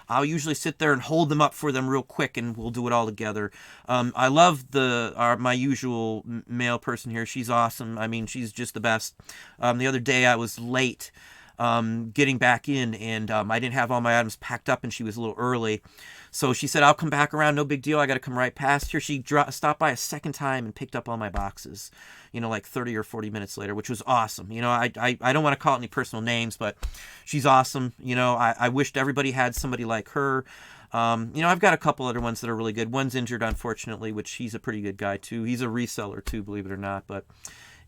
Speaker 1: I'll usually sit there and hold them up for them real quick, and we'll do it all together. I love my usual mail person here. She's awesome. I mean, she's just the best. The other day I was late getting back in, and I didn't have all my items packed up, and she was a little early. So she said, I'll come back around, no big deal. I got to come right past here. She stopped by a second time and picked up all my boxes, you know, like 30 or 40 minutes later, which was awesome. You know, I don't want to call it any personal names, but she's awesome. You know, I wished everybody had somebody like her. You know, I've got a couple other ones that are really good. One's injured, unfortunately, which he's a pretty good guy, too. He's a reseller, too, believe it or not. But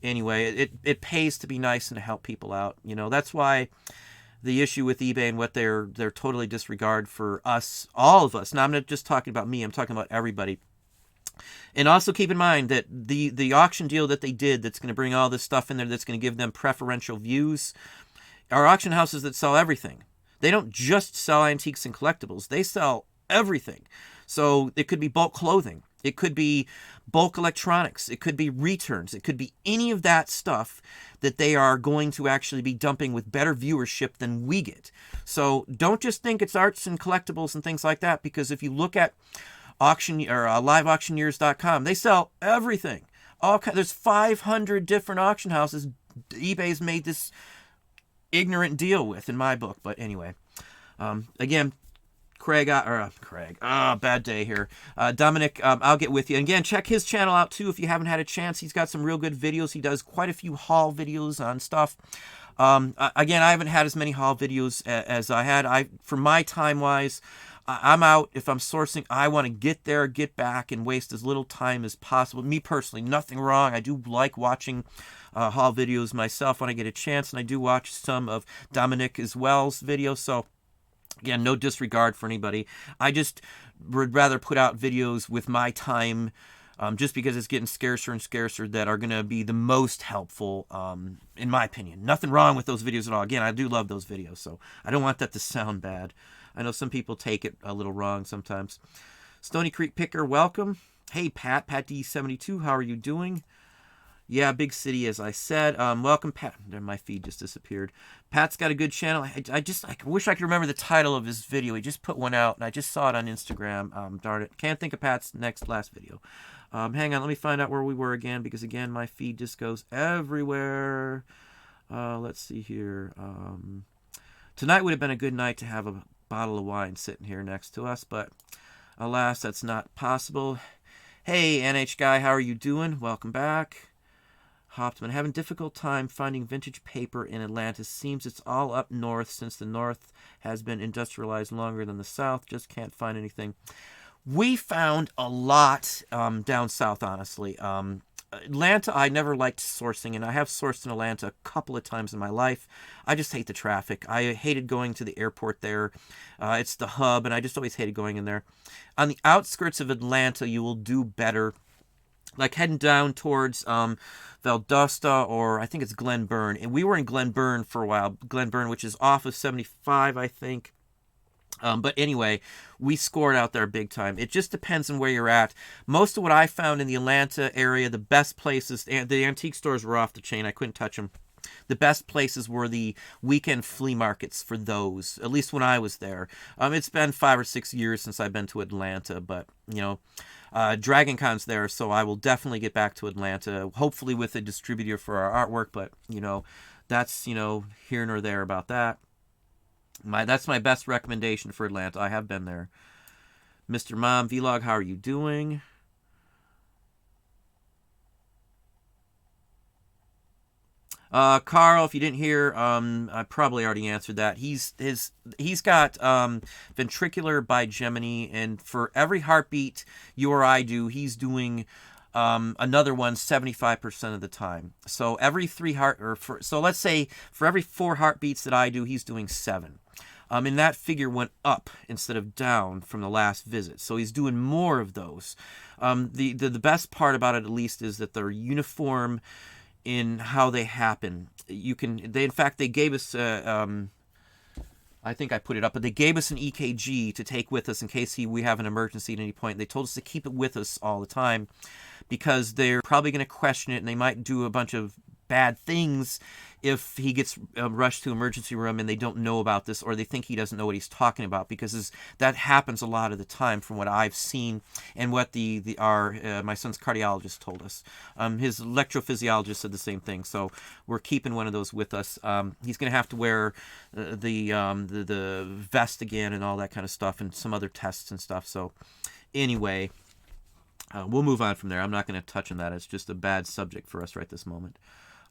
Speaker 1: anyway, it pays to be nice and to help people out. You know, that's why the issue with eBay and what they're totally disregard for us, all of us. Now, I'm not just talking about me. I'm talking about everybody. And also keep in mind that the auction deal that they did that's going to bring all this stuff in there that's going to give them preferential views are auction houses that sell everything. They don't just sell antiques and collectibles. They sell everything. So it could be bulk clothing. It could be bulk electronics. It could be returns. It could be any of that stuff that they are going to actually be dumping with better viewership than we get. So don't just think it's arts and collectibles and things like that, because if you look at liveauctioneers.com, they sell everything. There's 500 different auction houses eBay's made this ignorant deal with, in my book. But anyway, again, bad day here. Dominic, I'll get with you. And again, check his channel out too if you haven't had a chance. He's got some real good videos. He does quite a few haul videos on stuff. Again, I haven't had as many haul videos as I had. For my time-wise, I'm out. If I'm sourcing, I want to get there, get back, and waste as little time as possible. Me personally, nothing wrong. I do like watching haul videos myself when I get a chance, and I do watch some of Dominic as well's videos. So again, no disregard for anybody. I just would rather put out videos with my time, just because it's getting scarcer and scarcer, that are going to be the most helpful, in my opinion. Nothing wrong with those videos at all. Again, I do love those videos, so I don't want that to sound bad. I know some people take it a little wrong sometimes. Stony Creek Picker, welcome. Hey, Pat D72, how are you doing? Yeah, big city, as I said. Welcome, Pat. My feed just disappeared. Pat's got a good channel. I wish I could remember the title of his video. He just put one out, and I just saw it on Instagram. Darn it. Can't think of Pat's last video. Hang on, let me find out where we were again, because, again, my feed just goes everywhere. Let's see here. Tonight would have been a good night to have a bottle of wine sitting here next to us, but alas, that's not possible. Hey, NH Guy, how are you doing? Welcome back. Hauptmann, having difficult time finding vintage paper in Atlanta. Seems it's all up north, since the north has been industrialized longer than the south. Just can't find anything. We found a lot down south, honestly. Atlanta, I never liked sourcing, and I have sourced in Atlanta a couple of times in my life. I just hate the traffic. I hated going to the airport there. It's the hub, and I just always hated going in there. On the outskirts of Atlanta, you will do better. Like heading down towards Valdosta, or I think it's Glen Burn. And we were in Glen Burn for a while. Glen Burn, which is off of 75, I think. But anyway, we scored out there big time. It just depends on where you're at. Most of what I found in the Atlanta area, the best places, the antique stores were off the chain. I couldn't touch them. The best places were the weekend flea markets for those, at least when I was there. It's been 5 or 6 years since I've been to Atlanta, but, Dragon Con's there, so I will definitely get back to Atlanta, hopefully with a distributor for our artwork, but, that's, here nor there about that. That's my best recommendation for Atlanta. I have been there. Mr. Mom Vlog, how are you doing? Carl, if you didn't hear, I probably already answered that. He's got ventricular bigeminy, and for every heartbeat you or I do, he's doing another one 75% of the time. So every so let's say for every 4 heartbeats that I do, he's doing 7. And that figure went up instead of down from the last visit. So he's doing more of those. The best part about it, at least, is that they're uniform in how they happen. In fact, they gave us, I think I put it up, but they gave us an EKG to take with us in case we have an emergency at any point. They told us to keep it with us all the time because they're probably going to question it, and they might do a bunch of bad things if he gets rushed to emergency room and they don't know about this, or they think he doesn't know what he's talking about, because that happens a lot of the time from what I've seen and what my son's cardiologist told us. His electrophysiologist said the same thing, so we're keeping one of those with us. He's going to have to wear the vest again and all that kind of stuff, and some other tests and stuff. So anyway, we'll move on from there. I'm not going to touch on that. It's just a bad subject for us right this moment.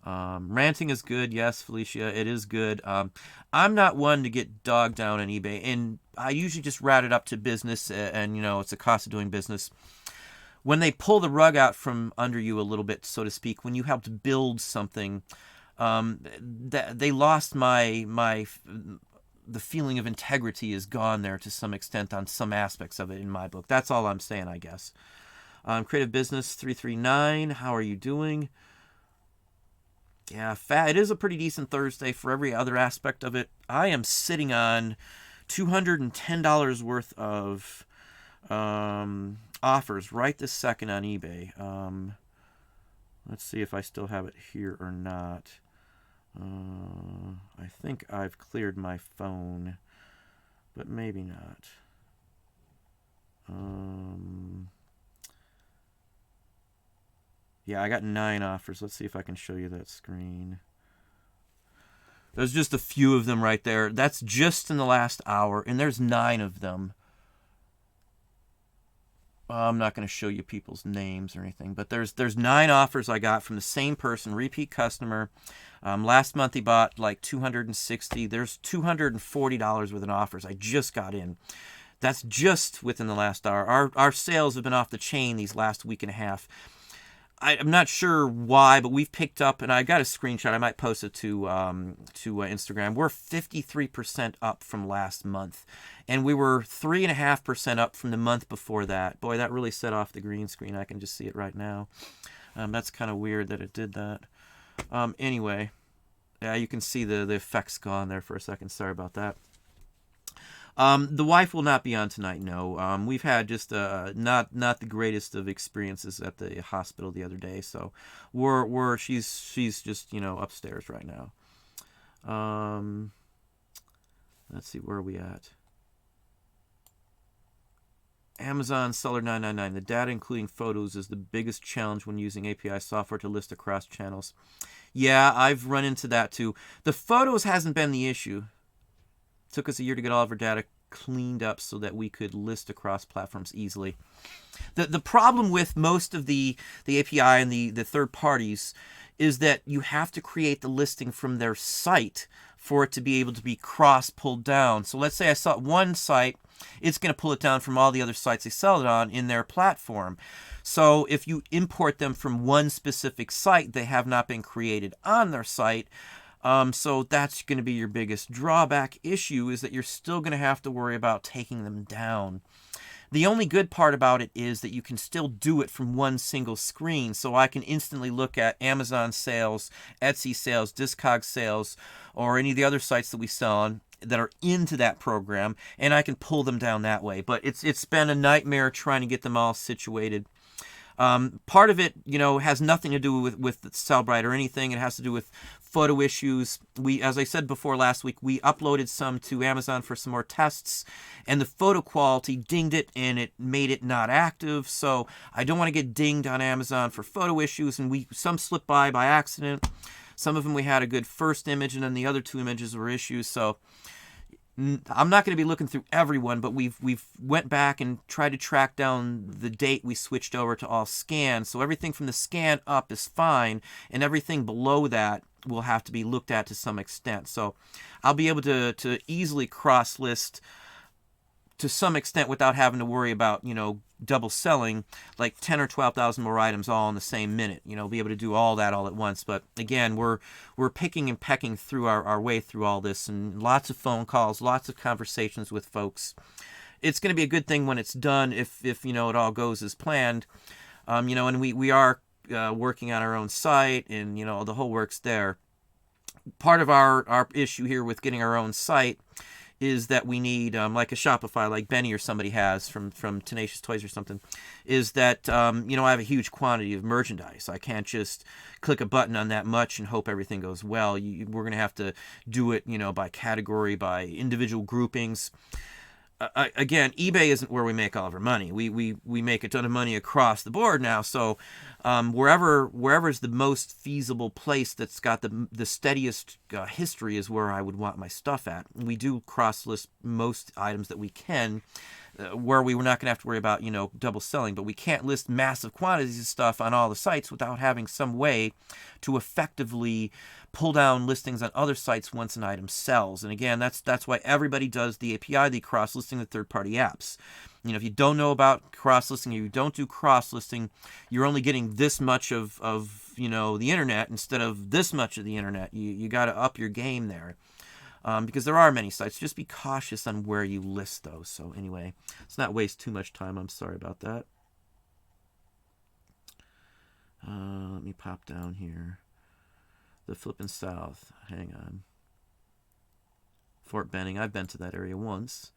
Speaker 1: Ranting is good. Yes, Felicia, it is good. I'm not one to get dogged down on eBay, and I usually just route it up to business, and it's a cost of doing business. When they pull the rug out from under you a little bit, so to speak, when you helped build something, they lost the feeling of integrity is gone there to some extent on some aspects of it in my book. That's all I'm saying, I guess. Creative Business 339, how are you doing? Yeah, it is a pretty decent Thursday for every other aspect of it. I am sitting on $210 worth of offers right this second on eBay. Let's see if I still have it here or not. I think I've cleared my phone, but maybe not. Yeah, I got 9 offers. Let's see if I can show you that screen. There's just a few of them right there. That's just in the last hour, and there's 9 of them. I'm not going to show you people's names or anything, but there's 9 offers I got from the same person, repeat customer. Last month he bought like $260. There's $240 worth of offers I just got in. That's just within the last hour. Our sales have been off the chain these last week and a half. I'm not sure why, but we've picked up, and I got a screenshot. I might post it to Instagram. We're 53% up from last month, and we were 3.5% up from the month before that. Boy, that really set off the green screen. I can just see it right now. That's kind of weird that it did that. Anyway, yeah, you can see the effects gone there for a second. Sorry about that. The wife will not be on tonight. No, we've had just not the greatest of experiences at the hospital the other day. So she's just upstairs right now. Let's see, where are we at? Amazon Seller 999. The data, including photos, is the biggest challenge when using API software to list across channels. Yeah, I've run into that too. The photos hasn't been the issue. Took us a year to get all of our data cleaned up so that we could list across platforms easily. The problem with most of the API and the third parties is that you have to create the listing from their site for it to be able to be cross-pulled down. So let's say I saw one site it's going to pull it down from all the other sites they sell it on in their platform. So if you import them from one specific site, they have not been created on their site. So that's going to be your biggest drawback issue, is that you're still going to have to worry about taking them down. The only good part about it is that you can still do it from one single screen. So I can instantly look at Amazon sales, Etsy sales, Discog sales, or any of the other sites that we sell on that are into that program, and I can pull them down that way. But it's been a nightmare trying to get them all situated. Part of it, has nothing to do with Sellbrite or anything. It has to do with photo issues. As I said before last week, we uploaded some to Amazon for some more tests, and the photo quality dinged it, and it made it not active. So I don't want to get dinged on Amazon for photo issues, and some slipped by accident. Some of them we had a good first image, and then the other 2 images were issues. So I'm not going to be looking through everyone, but we've went back and tried to track down the date we switched over to all scan. So everything from the scan up is fine, and everything below that will have to be looked at to some extent. So I'll be able to easily cross-list to some extent without having to worry about, double selling like 10 or 12,000 more items all in the same minute, be able to do all that all at once. But again, we're picking and pecking through our way through all this, and lots of phone calls, lots of conversations with folks. It's going to be a good thing when it's done, if it all goes as planned. And we are working on our own site, and the whole works there. Part of our issue here with getting our own site is that we need, like a Shopify, like Benny or somebody has from Tenacious Toys or something, is that, I have a huge quantity of merchandise. I can't just click a button on that much and hope everything goes well. We're going to have to do it, by category, by individual groupings. Again, eBay isn't where we make all of our money. We make a ton of money across the board now. So wherever is the most feasible place that's got the steadiest history is where I would want my stuff at. We do cross-list most items that we can, where we're not going to have to worry about, double selling. But we can't list massive quantities of stuff on all the sites without having some way to effectively pull down listings on other sites once an item sells. And again, that's why everybody does the API, the cross-listing of third-party apps. If you don't know about cross-listing, or you don't do cross-listing, you're only getting this much of the internet instead of this much of the internet. You got to up your game there. Because there are many sites. Just be cautious on where you list those. So anyway, let's not waste too much time. I'm sorry about that. Let me pop down here. The flippin' south. Hang on. Fort Benning. I've been to that area once.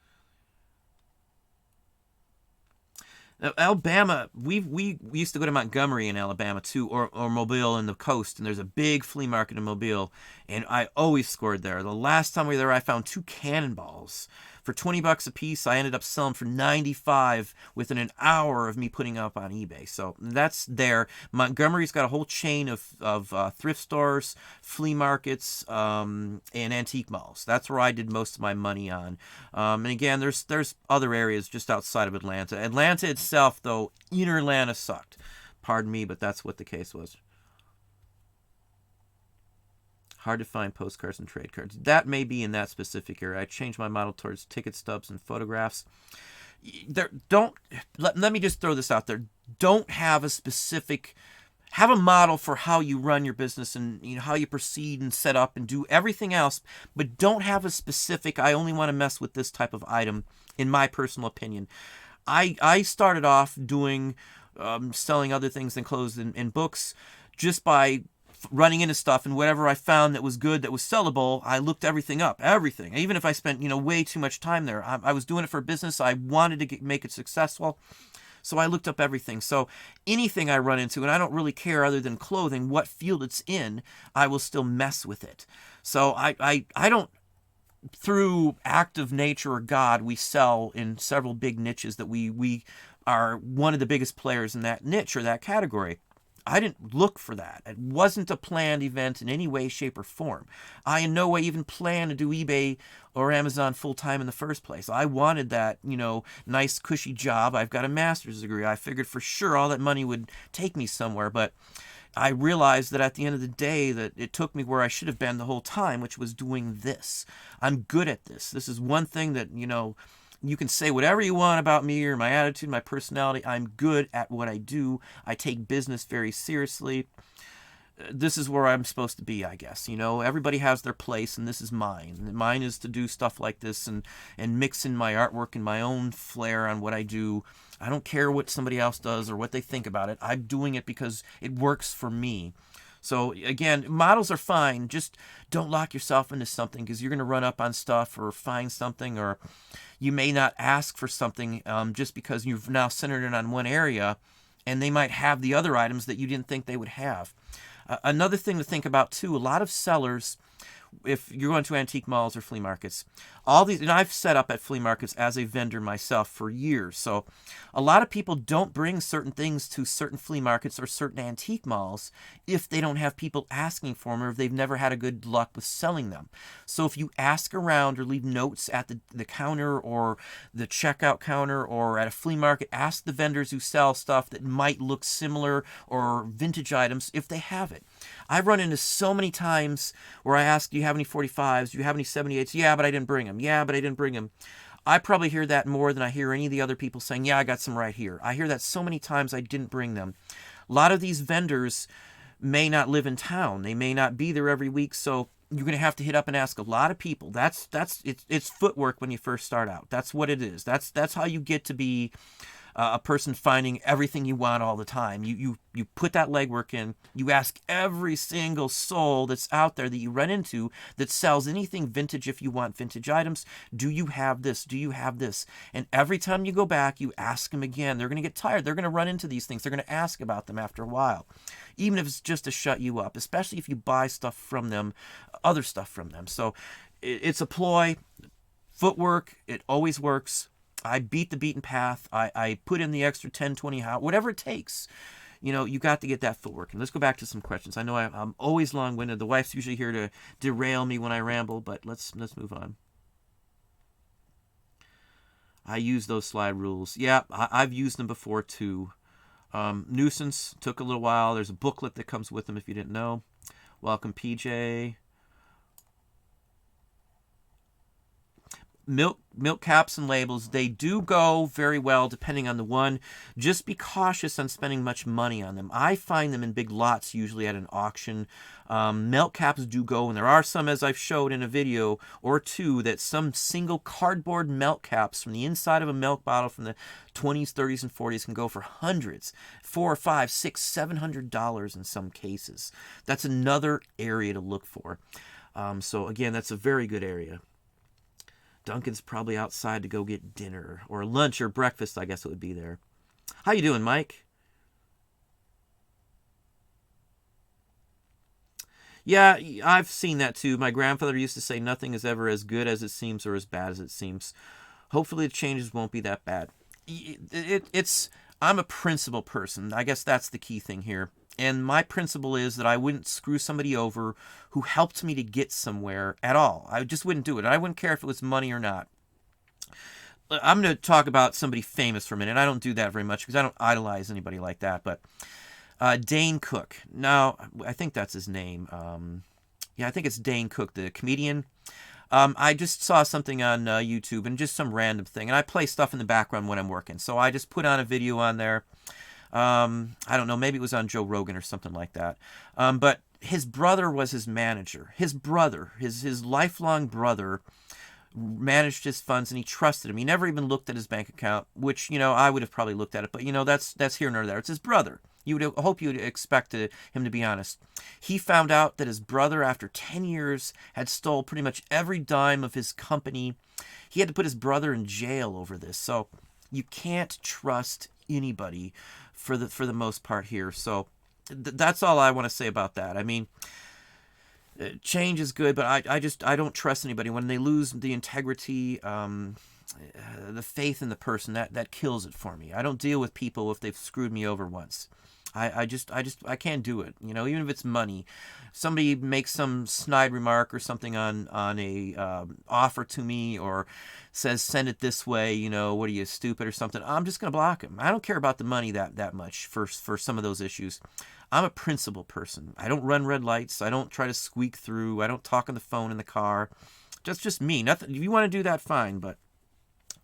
Speaker 1: Now, Alabama, we used to go to Montgomery in Alabama too, or Mobile in the coast, and there's a big flea market in Mobile, and I always scored there. The last time we were there, I found 2 cannonballs for $20 a piece. I ended up selling for $95 within an hour of me putting up on eBay. So that's there. Montgomery's got a whole chain of thrift stores, flea markets, and antique malls. That's where I did most of my money on. And again, there's other areas just outside of Atlanta. Atlanta itself, though, inner Atlanta sucked. Pardon me, but that's what the case was. Hard to find postcards and trade cards. That may be in that specific area. I changed my model towards ticket stubs and photographs. Let me just throw this out there. Don't have have a model for how you run your business and how you proceed and set up and do everything else, but don't have a specific, I only want to mess with this type of item, in my personal opinion. I started off doing selling other things than clothes and books just by running into stuff, and whatever I found that was good, that was sellable, I looked everything up, everything. Even if I spent, way too much time there. I was doing it for a business. I wanted to make it successful. So I looked up everything. So anything I run into, and I don't really care other than clothing, what field it's in, I will still mess with it. So I don't, through act of nature or God, we sell in several big niches that we are one of the biggest players in that niche or that category. I didn't look for that. It wasn't a planned event in any way, shape, or form. I in no way even planned to do eBay or Amazon full-time in the first place. I wanted that, nice, cushy job. I've got a master's degree. I figured for sure all that money would take me somewhere, but I realized that at the end of the day that it took me where I should have been the whole time, which was doing this. I'm good at this. This is one thing that, You can say whatever you want about me or my attitude, my personality. I'm good at what I do. I take business very seriously. This is where I'm supposed to be, I guess. You know, everybody has their place, and this is mine. Mine is to do stuff like this and mix in my artwork and my own flair on what I do. I don't care what somebody else does or what they think about it. I'm doing it because it works for me. So again, models are fine. Just don't lock yourself into something, because you're going to run up on stuff or find something, or you may not ask for something just because you've now centered it on one area, and they might have the other items that you didn't think they would have. Another thing to think about too, a lot of sellers, if you're going to antique malls or flea markets, all these, and I've set up at flea markets as a vendor myself for years. So a lot of people don't bring certain things to certain flea markets or certain antique malls if they don't have people asking for them, or if they've never had a good luck with selling them. So if you ask around or leave notes at the counter or the checkout counter or at a flea market, ask the vendors who sell stuff that might look similar or vintage items if they have it. I've run into so many times where I ask, do you have any 45s? Do you have any 78s? Yeah, but I didn't bring them. Yeah, but I didn't bring them. I probably hear that more than I hear any of the other people saying, yeah, I got some right here. I hear that so many times I didn't bring them. A lot of these vendors may not live in town. They may not be there every week, so you're going to have to hit up and ask a lot of people. It's footwork when you first start out. That's what it is. That's how you get to be a person finding everything you want all the time. You put that legwork in. You ask every single soul that's out there that you run into that sells anything vintage. If you want vintage items, do you have this? Do you have this? And every time you go back, you ask them again. They're going to get tired. They're going to run into these things. They're going to ask about them after a while, even if it's just to shut you up, especially if you buy stuff from them, other stuff from them. So it's a ploy. Footwork, it always works. I beat the beaten path. I put in the extra 10, 20, whatever it takes. You know, you got to get that footwork. And let's go back to some questions. I know I'm always long-winded. The wife's usually here to derail me when I ramble, but let's move on. I use those slide rules. Yeah, I've used them before too. Nuisance took a little while. There's a booklet that comes with them if you didn't know. Welcome, PJ. Milk caps and labels, they do go very well depending on the one. Just be cautious on spending much money on them. I find them in big lots usually at an auction. Milk caps do go, and there are some, as I've showed in a video or two, that some single cardboard milk caps from the inside of a milk bottle from the 20s, 30s, and 40s can go for hundreds, $400, $500, $600, $700 in some cases. That's another area to look for. So again, that's a very good area. Duncan's probably outside to go get dinner or lunch or breakfast, I guess it would be there. How you doing, Mike? Yeah, I've seen that too. My grandfather used to say nothing is ever as good as it seems or as bad as it seems. Hopefully the changes won't be that bad. I'm a principle person. I guess that's the key thing here. And my principle is that I wouldn't screw somebody over who helped me to get somewhere at all. I just wouldn't do it. I wouldn't care if it was money or not. I'm going to talk about somebody famous for a minute. I don't do that very much because I don't idolize anybody like that. But Dane Cook. Now, I think that's his name. Yeah, I think it's Dane Cook, the comedian. I just saw something on YouTube and just some random thing. And I play stuff in the background when I'm working. So I just put on a video on there. I don't know, maybe it was on Joe Rogan or something like that. But his brother was his manager. His brother, his lifelong brother, managed his funds and he trusted him. He never even looked at his bank account, which, I would have probably looked at it. But, that's here nor there. It's his brother. You would hope you would expect him to be honest. He found out that his brother, after 10 years, had stole pretty much every dime of his company. He had to put his brother in jail over this. So you can't trust anybody for the most part here. So that's all I want to say about that. I mean, change is good, but I don't trust anybody when they lose the integrity, the faith in the person. That kills it for me. I don't deal with people if they've screwed me over once. I can't do it. Even if it's money, somebody makes some snide remark or something on a offer to me, or says send it this way. What are you, stupid or something? I'm just gonna block them. I don't care about the money that much for some of those issues. I'm a principled person. I don't run red lights. I don't try to squeak through. I don't talk on the phone in the car. That's just me. Nothing. If you want to do that, fine. But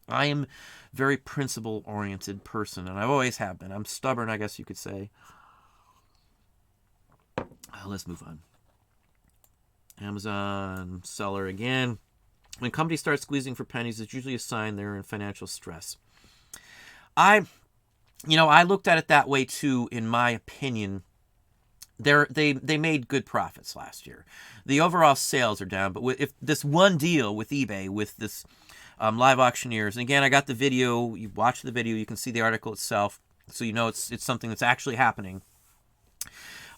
Speaker 1: I am very principle-oriented person, and I always have been. I'm stubborn, I guess you could say. Let's move on. Amazon seller again. When companies start squeezing for pennies, it's usually a sign they're in financial stress. I looked at it that way too, in my opinion. They made good profits last year. The overall sales are down, but if this one deal with eBay, with this live auctioneers, and again, I got the video. You watch the video, you can see the article itself, so you know it's something that's actually happening.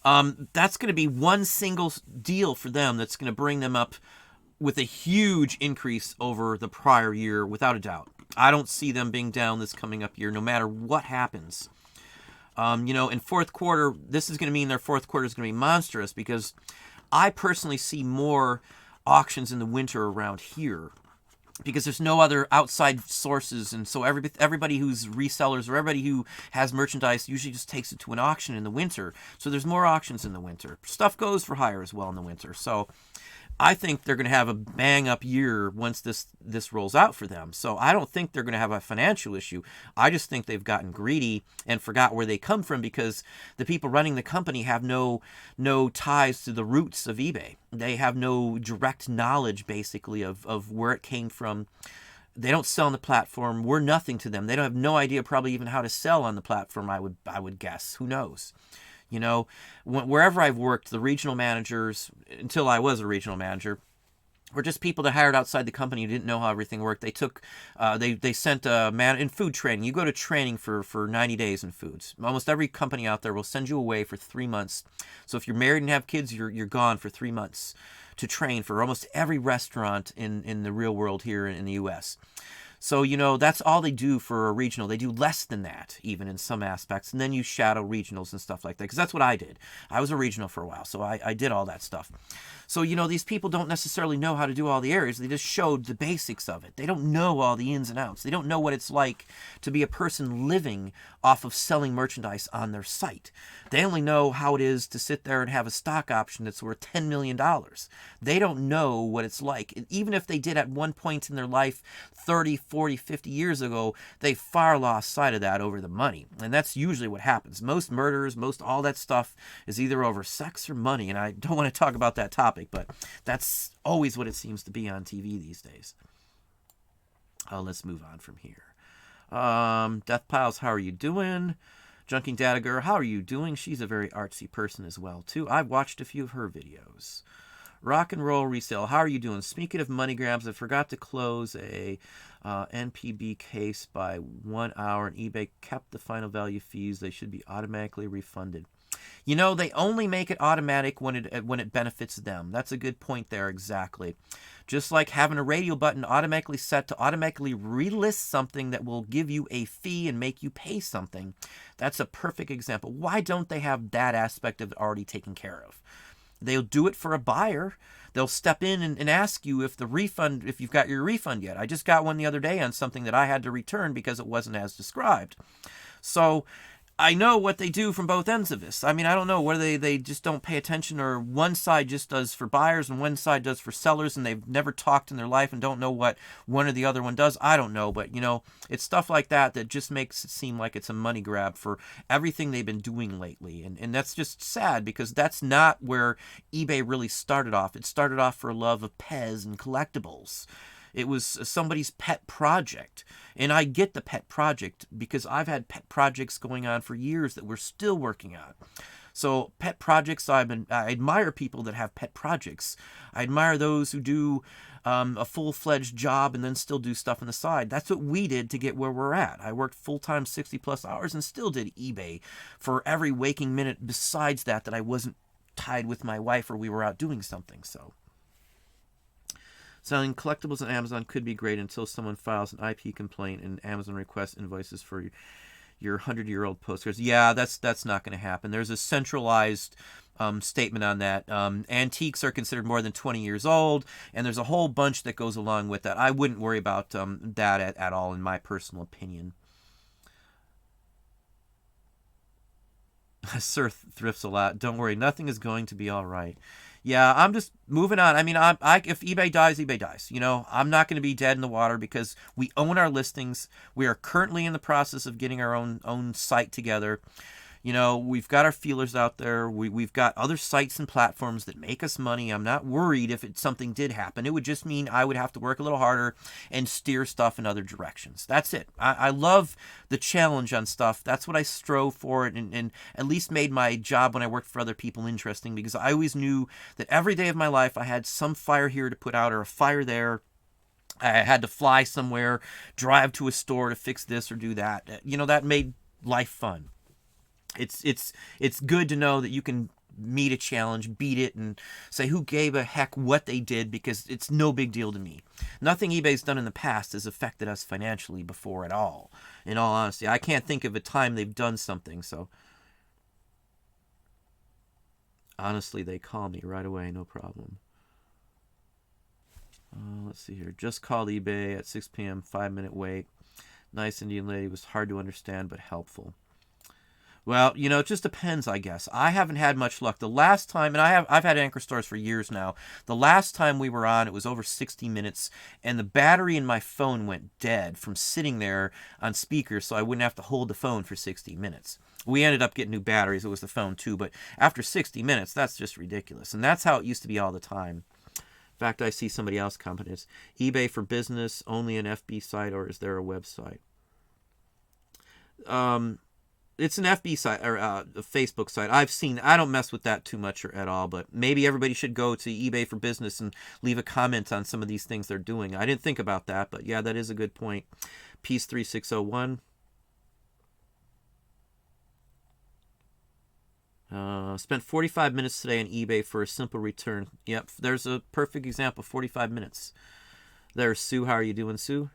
Speaker 1: That's going to be one single deal for them that's going to bring them up with a huge increase over the prior year, without a doubt. I don't see them being down this coming up year, no matter what happens. In fourth quarter, this is going to mean their fourth quarter is going to be monstrous, because I personally see more auctions in the winter around here, because there's no other outside sources, and so everybody who's resellers or everybody who has merchandise usually just takes it to an auction in the winter. So there's more auctions in the winter. Stuff goes for hire as well in the winter. So I think they're going to have a bang-up year once this rolls out for them. So I don't think they're going to have a financial issue. I just think they've gotten greedy and forgot where they come from, because the people running the company have no ties to the roots of eBay. They have no direct knowledge, basically, of where it came from. They don't sell on the platform. We're nothing to them. They don't have no idea probably even how to sell on the platform, I would guess. Who knows? Wherever I've worked, the regional managers, until I was a regional manager, were just people that hired outside the company who didn't know how everything worked. They took, they sent a man in food training. You go to training for 90 days in foods. Almost every company out there will send you away for 3 months. So if you're married and have kids, you're gone for 3 months to train for almost every restaurant in the real world here in the U.S. So, that's all they do for a regional. They do less than that, even in some aspects. And then you shadow regionals and stuff like that, because that's what I did. I was a regional for a while, so I did all that stuff. So, these people don't necessarily know how to do all the areas. They just showed the basics of it. They don't know all the ins and outs. They don't know what it's like to be a person living off of selling merchandise on their site. They only know how it is to sit there and have a stock option that's worth $10 million. They don't know what it's like. Even if they did at one point in their life 30, 40, 50 years ago, they far lost sight of that over the money. And that's usually what happens. Most murders, most all that stuff is either over sex or money. And I don't want to talk about that topic, but that's always what it seems to be on TV these days. Let's move on from here. Death Piles, how are you doing? Junking Data Girl, how are you doing? She's a very artsy person as well, too. I've watched a few of her videos. Rock and Roll Resale, how are you doing? Speaking of money grabs, I forgot to close a NPB case by 1 hour, and eBay kept the final value fees. They should be automatically refunded. They only make it automatic when it benefits them. That's a good point there, exactly. Just like having a radio button automatically set to automatically relist something that will give you a fee and make you pay something. That's a perfect example. Why don't they have that aspect of it already taken care of? They'll do it for a buyer. They'll step in and ask you if you've got your refund yet. I just got one the other day on something that I had to return because it wasn't as described. So I know what they do from both ends of this. I mean, I don't know whether they just don't pay attention, or one side just does for buyers and one side does for sellers, and they've never talked in their life and don't know what one or the other one does. I don't know, but it's stuff like that just makes it seem like it's a money grab for everything they've been doing lately. And that's just sad, because that's not where eBay really started off. It started off for a love of Pez and collectibles. It was somebody's pet project. And I get the pet project, because I've had pet projects going on for years that we're still working on. So pet projects, I admire people that have pet projects. I admire those who do a full-fledged job and then still do stuff on the side. That's what we did to get where we're at. I worked full-time 60-plus hours and still did eBay for every waking minute besides that I wasn't tied with my wife or we were out doing something. So selling collectibles on Amazon could be great until someone files an IP complaint and Amazon requests invoices for your 100-year-old postcards. Yeah, that's not going to happen. There's a centralized statement on that. Antiques are considered more than 20 years old, and there's a whole bunch that goes along with that. I wouldn't worry about that at all, in my personal opinion. Sir thrifts a lot. Don't worry, nothing is going to be all right. Yeah, I'm just moving on. I mean, if eBay dies, eBay dies. You know, I'm not going to be dead in the water because we own our listings. We are currently in the process of getting our own site together. You know, we've got our feelers out there. We've got other sites and platforms that make us money. I'm not worried if something did happen. It would just mean I would have to work a little harder and steer stuff in other directions. That's it. I love the challenge on stuff. That's what I strove for, and at least made my job when I worked for other people interesting, because I always knew that every day of my life I had some fire here to put out or a fire there. I had to fly somewhere, drive to a store to fix this or do that. You know, that made life fun. It's good to know that you can meet a challenge, beat it, and say who gave a heck what they did, because it's no big deal to me. Nothing eBay's done in the past has affected us financially before at all. In all honesty, I can't think of a time they've done something. So honestly, they call me right away, no problem. Let's see here. Just called eBay at 6 p.m. 5-minute wait. Nice Indian lady, was hard to understand but helpful. Well, you know, it just depends, I guess. I haven't had much luck. The last time, and I've had anchor stores for years now. The last time we were on, it was over 60 minutes, and the battery in my phone went dead from sitting there on speaker, so I wouldn't have to hold the phone for 60 minutes. We ended up getting new batteries. It was the phone too, but after 60 minutes, that's just ridiculous. And that's how it used to be all the time. In fact, I see somebody else commenting, is eBay for business only an FB site, or is there a website? It's an FB site, or a Facebook site. I don't mess with that too much or at all, but maybe everybody should go to eBay for business and leave a comment on some of these things they're doing. I didn't think about that, but yeah, that is a good point. Piece 3601. Spent 45 minutes today on eBay for a simple return. Yep, there's a perfect example, 45 minutes. There's Sue. How are you doing, Sue?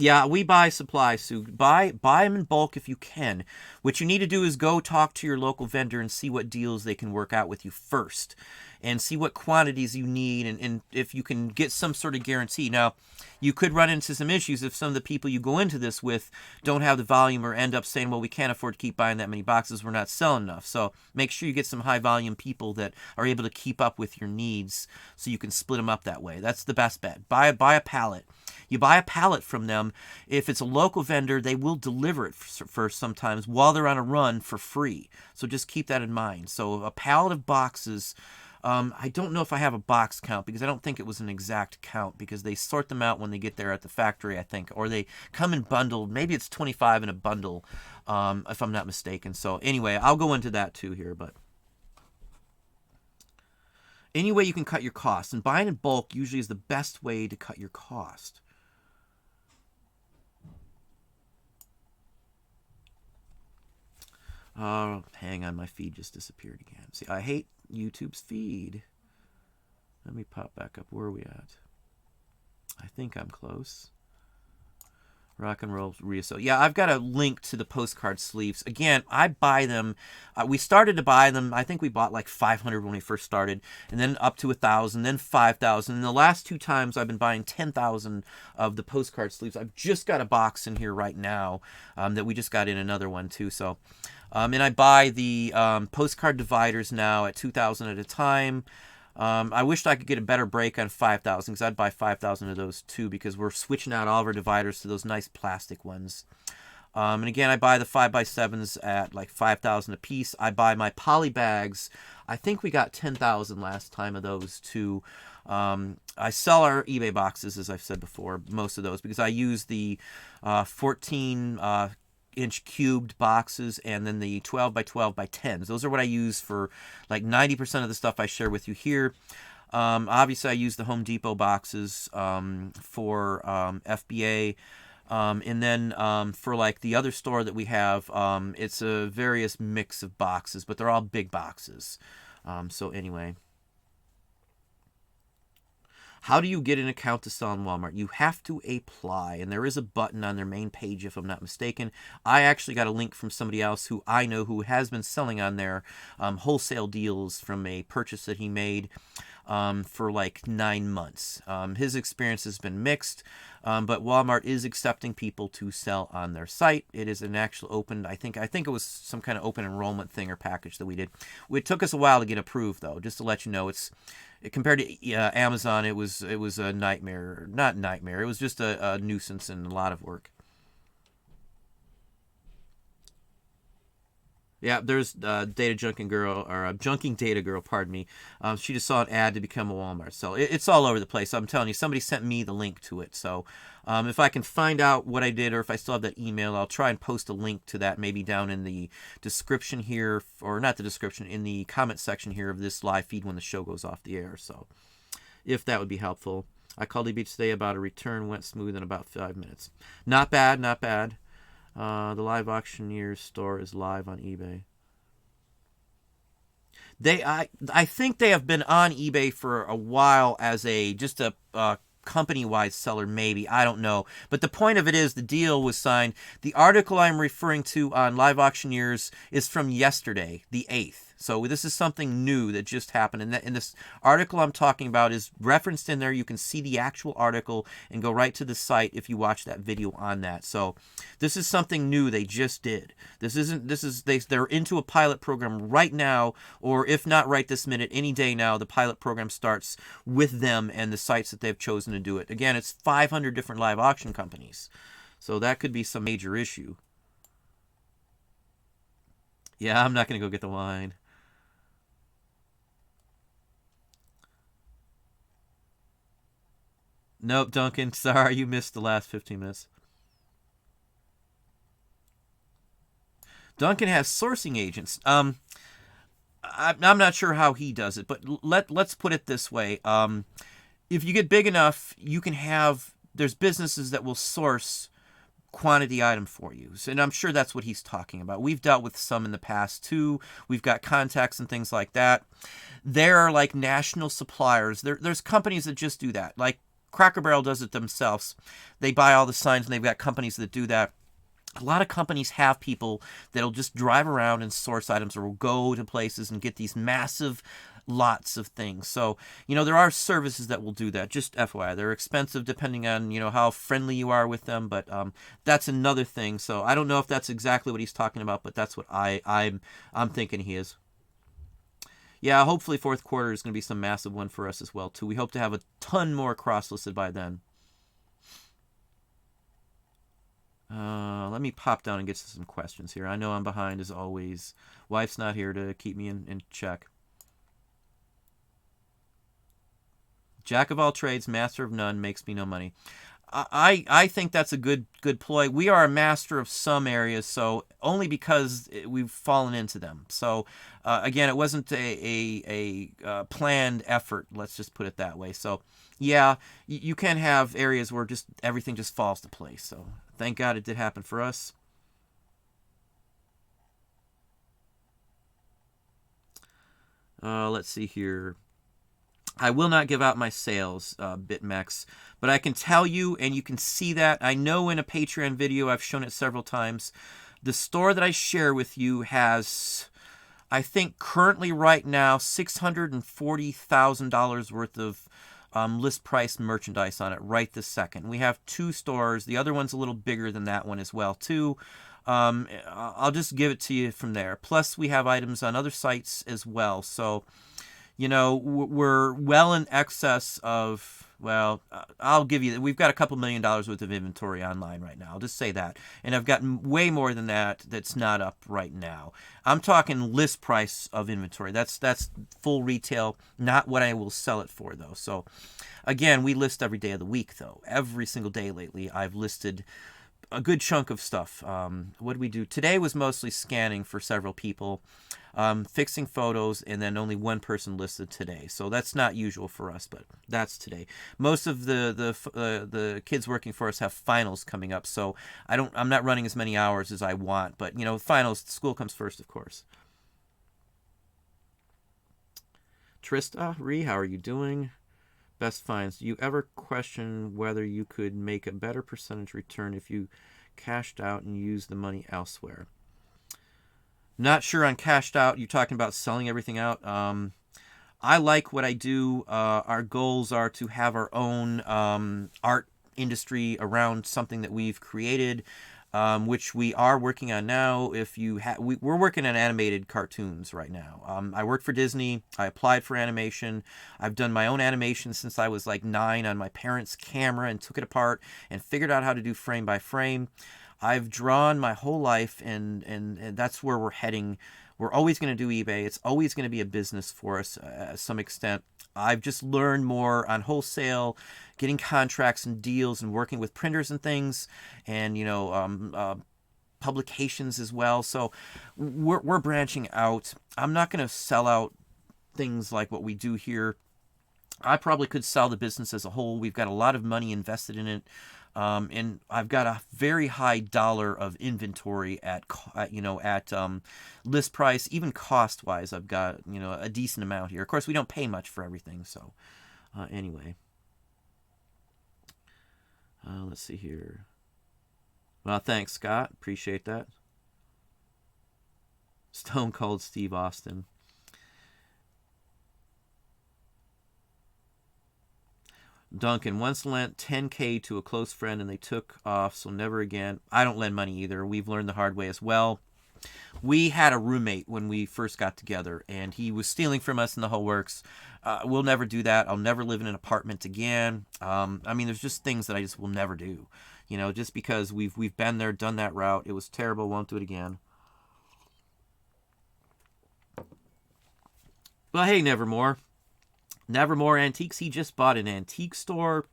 Speaker 1: Yeah, we buy supplies, Sue. Buy them in bulk if you can. What you need to do is go talk to your local vendor and see what deals they can work out with you first, and see what quantities you need, and if you can get some sort of guarantee. Now, you could run into some issues if some of the people you go into this with don't have the volume, or end up saying, well, we can't afford to keep buying that many boxes, we're not selling enough. So make sure you get some high volume people that are able to keep up with your needs, so you can split them up that way. That's the best bet. Buy a pallet. You buy a pallet from them. If it's a local vendor, they will deliver it for sometimes while they're on a run for free. So just keep that in mind. So a pallet of boxes. I don't know if I have a box count, because I don't think it was an exact count, because they sort them out when they get there at the factory, I think, or they come in bundled. Maybe it's 25 in a bundle, if I'm not mistaken. So anyway, I'll go into that too here, but any way you can cut your costs, and buying in bulk usually is the best way to cut your cost. Hang on, my feed just disappeared again. See, I hate YouTube's feed. Let me pop back up. Where are we at? I think I'm close. Rock and roll Reselling. Yeah, I've got a link to the postcard sleeves. Again, I buy them. We started to buy them. I think we bought like 500 when we first started, and then up to 1,000, then 5,000. And the last 2 times I've been buying 10,000 of the postcard sleeves. I've just got a box in here right now that we just got in another one too. So, and I buy the postcard dividers now at 2,000 at a time. I wished I could get a better break on 5,000, because I'd buy 5,000 of those too, because we're switching out all of our dividers to those nice plastic ones. And again, I buy the 5x7s at like 5,000 a piece. I buy my poly bags. I think we got 10,000 last time of those too. I sell our eBay boxes, as I've said before, most of those, because I use the 14 inch cubed boxes, and then the 12 by 12 by 10s. Those are what I use for like 90% of the stuff I share with you here. Obviously, I use the Home Depot boxes for FBA. And then for like the other store that we have, it's a various mix of boxes, but they're all big boxes. So anyway. How do you get an account to sell on Walmart? You have to apply, and there is a button on their main page, if I'm not mistaken. I actually got a link from somebody else who I know who has been selling on their wholesale deals from a purchase that he made. for like 9 months. His experience has been mixed, but Walmart is accepting people to sell on their site. It is an actual open, I think it was some kind of open enrollment thing or package that we did. It took us a while to get approved, though, just to let you know. Compared to Amazon, it was a nightmare. Not nightmare. It was just a nuisance and a lot of work. Yeah, there's Data Junking Girl, or Junking Data Girl, pardon me. She just saw an ad to become a Walmart. So it's all over the place. I'm telling you, somebody sent me the link to it. So if I can find out what I did, or if I still have that email, I'll try and post a link to that maybe down in the description here, or not the description, in the comment section here of this live feed when the show goes off the air. So if that would be helpful. I called eBay today about a return, went smooth in about 5 minutes. Not bad, not bad. The live auctioneer's store is live on eBay. I think they have been on eBay for a while as just a company-wide seller, maybe. I don't know. But the point of it is the deal was signed. The article I'm referring to on Live Auctioneers is from yesterday, the 8th. So this is something new that just happened. And this article I'm talking about is referenced in there. You can see the actual article and go right to the site if you watch that video on that. So this is something new they just did. They're into a pilot program right now, or if not right this minute, any day now, the pilot program starts with them and the sites that they've chosen to do it. Again, it's 500 different live auction companies. So that could be some major issue. Yeah, I'm not going to go get the wine. Nope, Duncan. Sorry, you missed the last 15 minutes. Duncan has sourcing agents. I'm not sure how he does it, but let's put it this way. If you get big enough, you can have, there's businesses that will source quantity item for you. And I'm sure that's what he's talking about. We've dealt with some in the past too. We've got contacts and things like that. They're like national suppliers. There's companies that just do that. Like Cracker Barrel does it themselves. They buy all the signs and they've got companies that do that. A lot of companies have people that'll just drive around and source items, or will go to places and get these massive lots of things. So, there are services that will do that. Just FYI, they're expensive depending on, how friendly you are with them. But that's another thing. So I don't know if that's exactly what he's talking about, but that's what I'm thinking he is. Yeah, hopefully fourth quarter is going to be some massive one for us as well, too. We hope to have a ton more cross-listed by then. Let me pop down and get to some questions here. I know I'm behind as always. Wife's not here to keep me in check. Jack of all trades, master of none, makes me no money. I think that's a good ploy. We are a master of some areas, so only because we've fallen into them. So again, it wasn't a planned effort. Let's just put it that way. So yeah, you can have areas where just everything just falls to place. So thank God it did happen for us. Let's see here. I will not give out my sales, BitMEX, but I can tell you, and you can see that. I know in a Patreon video, I've shown it several times. The store that I share with you has, I think currently right now, $640,000 worth of list price merchandise on it right this second. We have 2 stores. The other one's a little bigger than that one as well, too. I'll just give it to you from there. Plus, we have items on other sites as well. So, we're well in excess of, I'll give you, we've got a couple $1 million worth of inventory online right now. I'll just say that. And I've gotten way more than that that's not up right now. I'm talking list price of inventory. That's full retail, not what I will sell it for, though. So, again, we list every day of the week, though. Every single day lately, I've listed a good chunk of stuff. What did we do? Today was mostly scanning for several people, fixing photos, and then only one person listed today. So that's not usual for us, but that's today. Most of the kids working for us have finals coming up, so I'm not running as many hours as I want. But finals, school comes first, of course. Trista, how are you doing? Best finds. Do you ever question whether you could make a better percentage return if you cashed out and used the money elsewhere? Not sure on cashed out. You're talking about selling everything out. I like what I do. Our goals are to have our own art industry around something that we've created, which we are working on now. We're working on animated cartoons right now. I work for Disney. I applied for animation. I've done my own animation since I was like 9 on my parents' camera and took it apart and figured out how to do frame by frame. I've drawn my whole life, and that's where we're heading. We're always going to do eBay. It's always going to be a business for us to some extent. I've just learned more on wholesale, getting contracts and deals and working with printers and things, and publications as well. So we're branching out. I'm not going to sell out things like what we do here. I probably could sell the business as a whole. We've got a lot of money invested in it. And I've got a very high dollar of inventory at list price, even cost wise. I've got a decent amount here. Of course, we don't pay much for everything. So anyway, let's see here. Well, thanks, Scott. Appreciate that. Stone Cold Steve Austin. Duncan once lent $10K to a close friend and they took off, so never again. I don't lend money either. We've learned the hard way as well. We had a roommate when we first got together, and he was stealing from us in the whole works. We'll never do that. I'll never live in an apartment again. There's just things that I just will never do. Just because we've been there, done that route. It was terrible. Won't do it again. Well, hey, Nevermore. Nevermore Antiques, he just bought an antique store.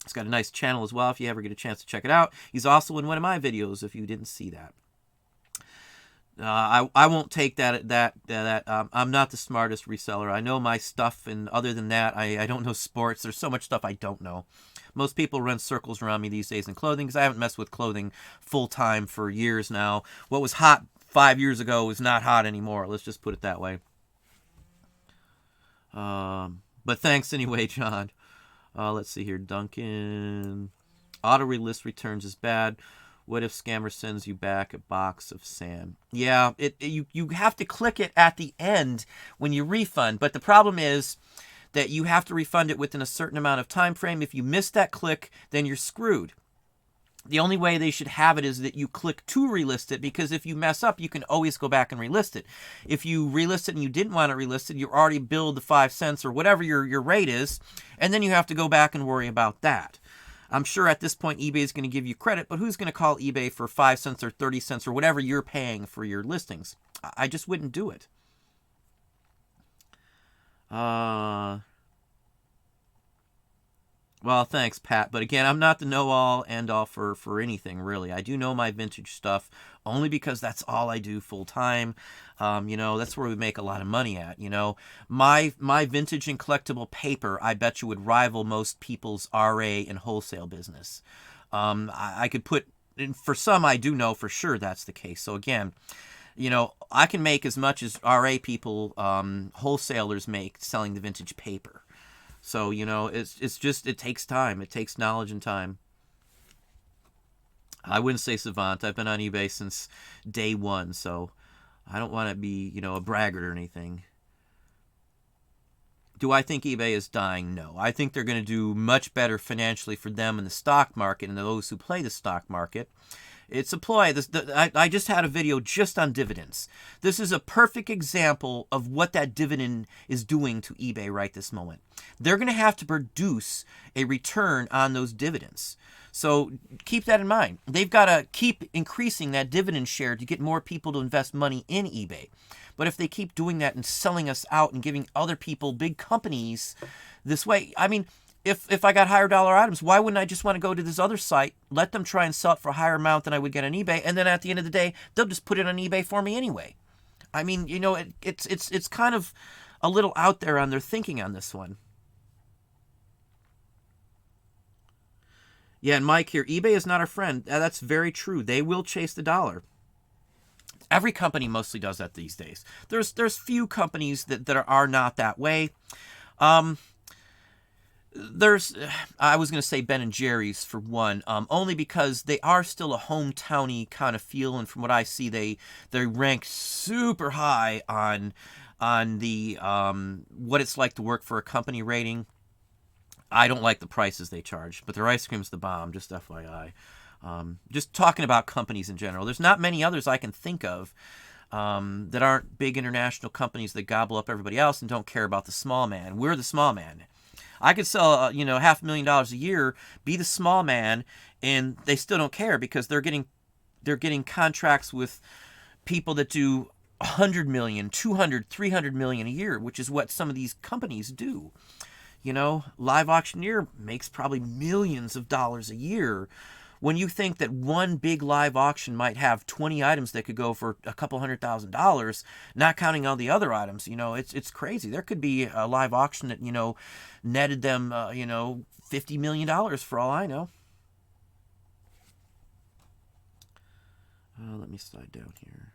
Speaker 1: He's got a nice channel as well if you ever get a chance to check it out. He's also in one of my videos if you didn't see that. I won't take that. I'm not the smartest reseller. I know my stuff, and other than that, I don't know sports. There's so much stuff I don't know. Most people run circles around me these days in clothing because I haven't messed with clothing full-time for years now. What was hot 5 years ago is not hot anymore. Let's just put it that way. But thanks anyway, John. Let's see here. Duncan. Auto-relist returns is bad. What if scammer sends you back a box of sand? Yeah, you have to click it at the end when you refund. But the problem is that you have to refund it within a certain amount of time frame. If you miss that click, then you're screwed. The only way they should have it is that you click to relist it, because if you mess up, you can always go back and relist it. If you relist it and you didn't want to relist it, you're already billed the 5 cents or whatever your rate is, and then you have to go back and worry about that. I'm sure at this point eBay is going to give you credit, but who's going to call eBay for 5 cents or 30 cents or whatever you're paying for your listings? I just wouldn't do it. Well, thanks, Pat. But again, I'm not the know-all, end-all for anything, really. I do know my vintage stuff only because that's all I do full-time. That's where we make a lot of money at. My vintage and collectible paper, I bet you would rival most people's RA and wholesale business. I could put, and for some, I do know for sure that's the case. So again, I can make as much as RA people, wholesalers make selling the vintage paper. So, it's just, it takes time. It takes knowledge and time. I wouldn't say savant. I've been on eBay since day one, so I don't want to be, a braggart or anything. Do I think eBay is dying? No. I think they're going to do much better financially for them in the stock market and those who play the stock market. It's a ploy. I just had a video just on dividends. This is a perfect example of what that dividend is doing to eBay right this moment. They're going to have to produce a return on those dividends. So keep that in mind. They've got to keep increasing that dividend share to get more people to invest money in eBay. But if they keep doing that and selling us out and giving other people, big companies, this way, If I got higher dollar items, why wouldn't I just want to go to this other site, let them try and sell it for a higher amount than I would get on eBay, and then at the end of the day, they'll just put it on eBay for me anyway? It's kind of a little out there on their thinking on this one. Yeah, and Mike here, eBay is not our friend. That's very true. They will chase the dollar. Every company mostly does that these days. There's few companies that are not that way. I was going to say Ben and Jerry's for one, only because they are still a hometowny kind of feel, and from what I see, they rank super high on on the what it's like to work for a company rating. I don't like the prices they charge, but their ice cream's the bomb, just FYI. Just talking about companies in general. There's not many others I can think of that aren't big international companies that gobble up everybody else and don't care about the small man. We're the small man. I could sell, $500,000 a year, be the small man, and they still don't care because they're getting contracts with people that do 100 million, 200, 300 million a year, which is what some of these companies do. Live auctioneer makes probably millions of dollars a year. When you think that one big live auction might have 20 items that could go for a couple $100,000, not counting all the other items, it's crazy. There could be a live auction that, netted them, $50 million for all I know. Let me slide down here.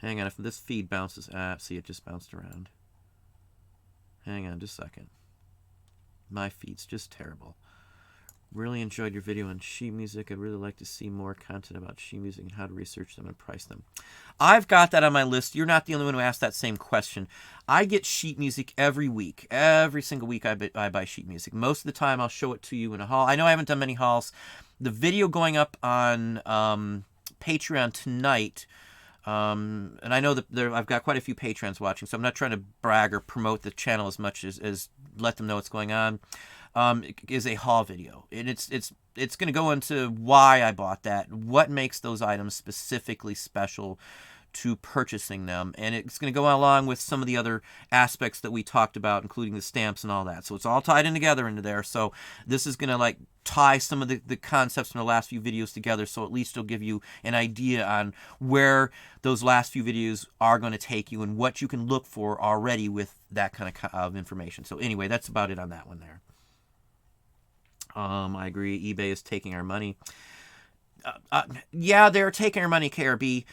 Speaker 1: Hang on, if this feed bounces, see, it just bounced around. Hang on just a second. My feed's just terrible. Really enjoyed your video on sheet music. I'd really like to see more content about sheet music and how to research them and price them. I've got that on my list. You're not the only one who asked that same question. I get sheet music every week. Every single week I buy sheet music. Most of the time I'll show it to you in a haul. I know I haven't done many hauls. The video going up on Patreon tonight, and I know that I've got quite a few patrons watching, so I'm not trying to brag or promote the channel as much as let them know what's going on. Is a haul video, and it's going to go into why I bought that, what makes those items specifically special to purchasing them, and it's going to go along with some of the other aspects that we talked about, including the stamps and all that. So it's all tied in together into there. So this is going to tie some of the concepts from the last few videos together, so at least it'll give you an idea on where those last few videos are going to take you and what you can look for already with that kind of information. So anyway, that's about it on that one there. I agree. eBay is taking our money. Yeah, they're taking our money, KRB.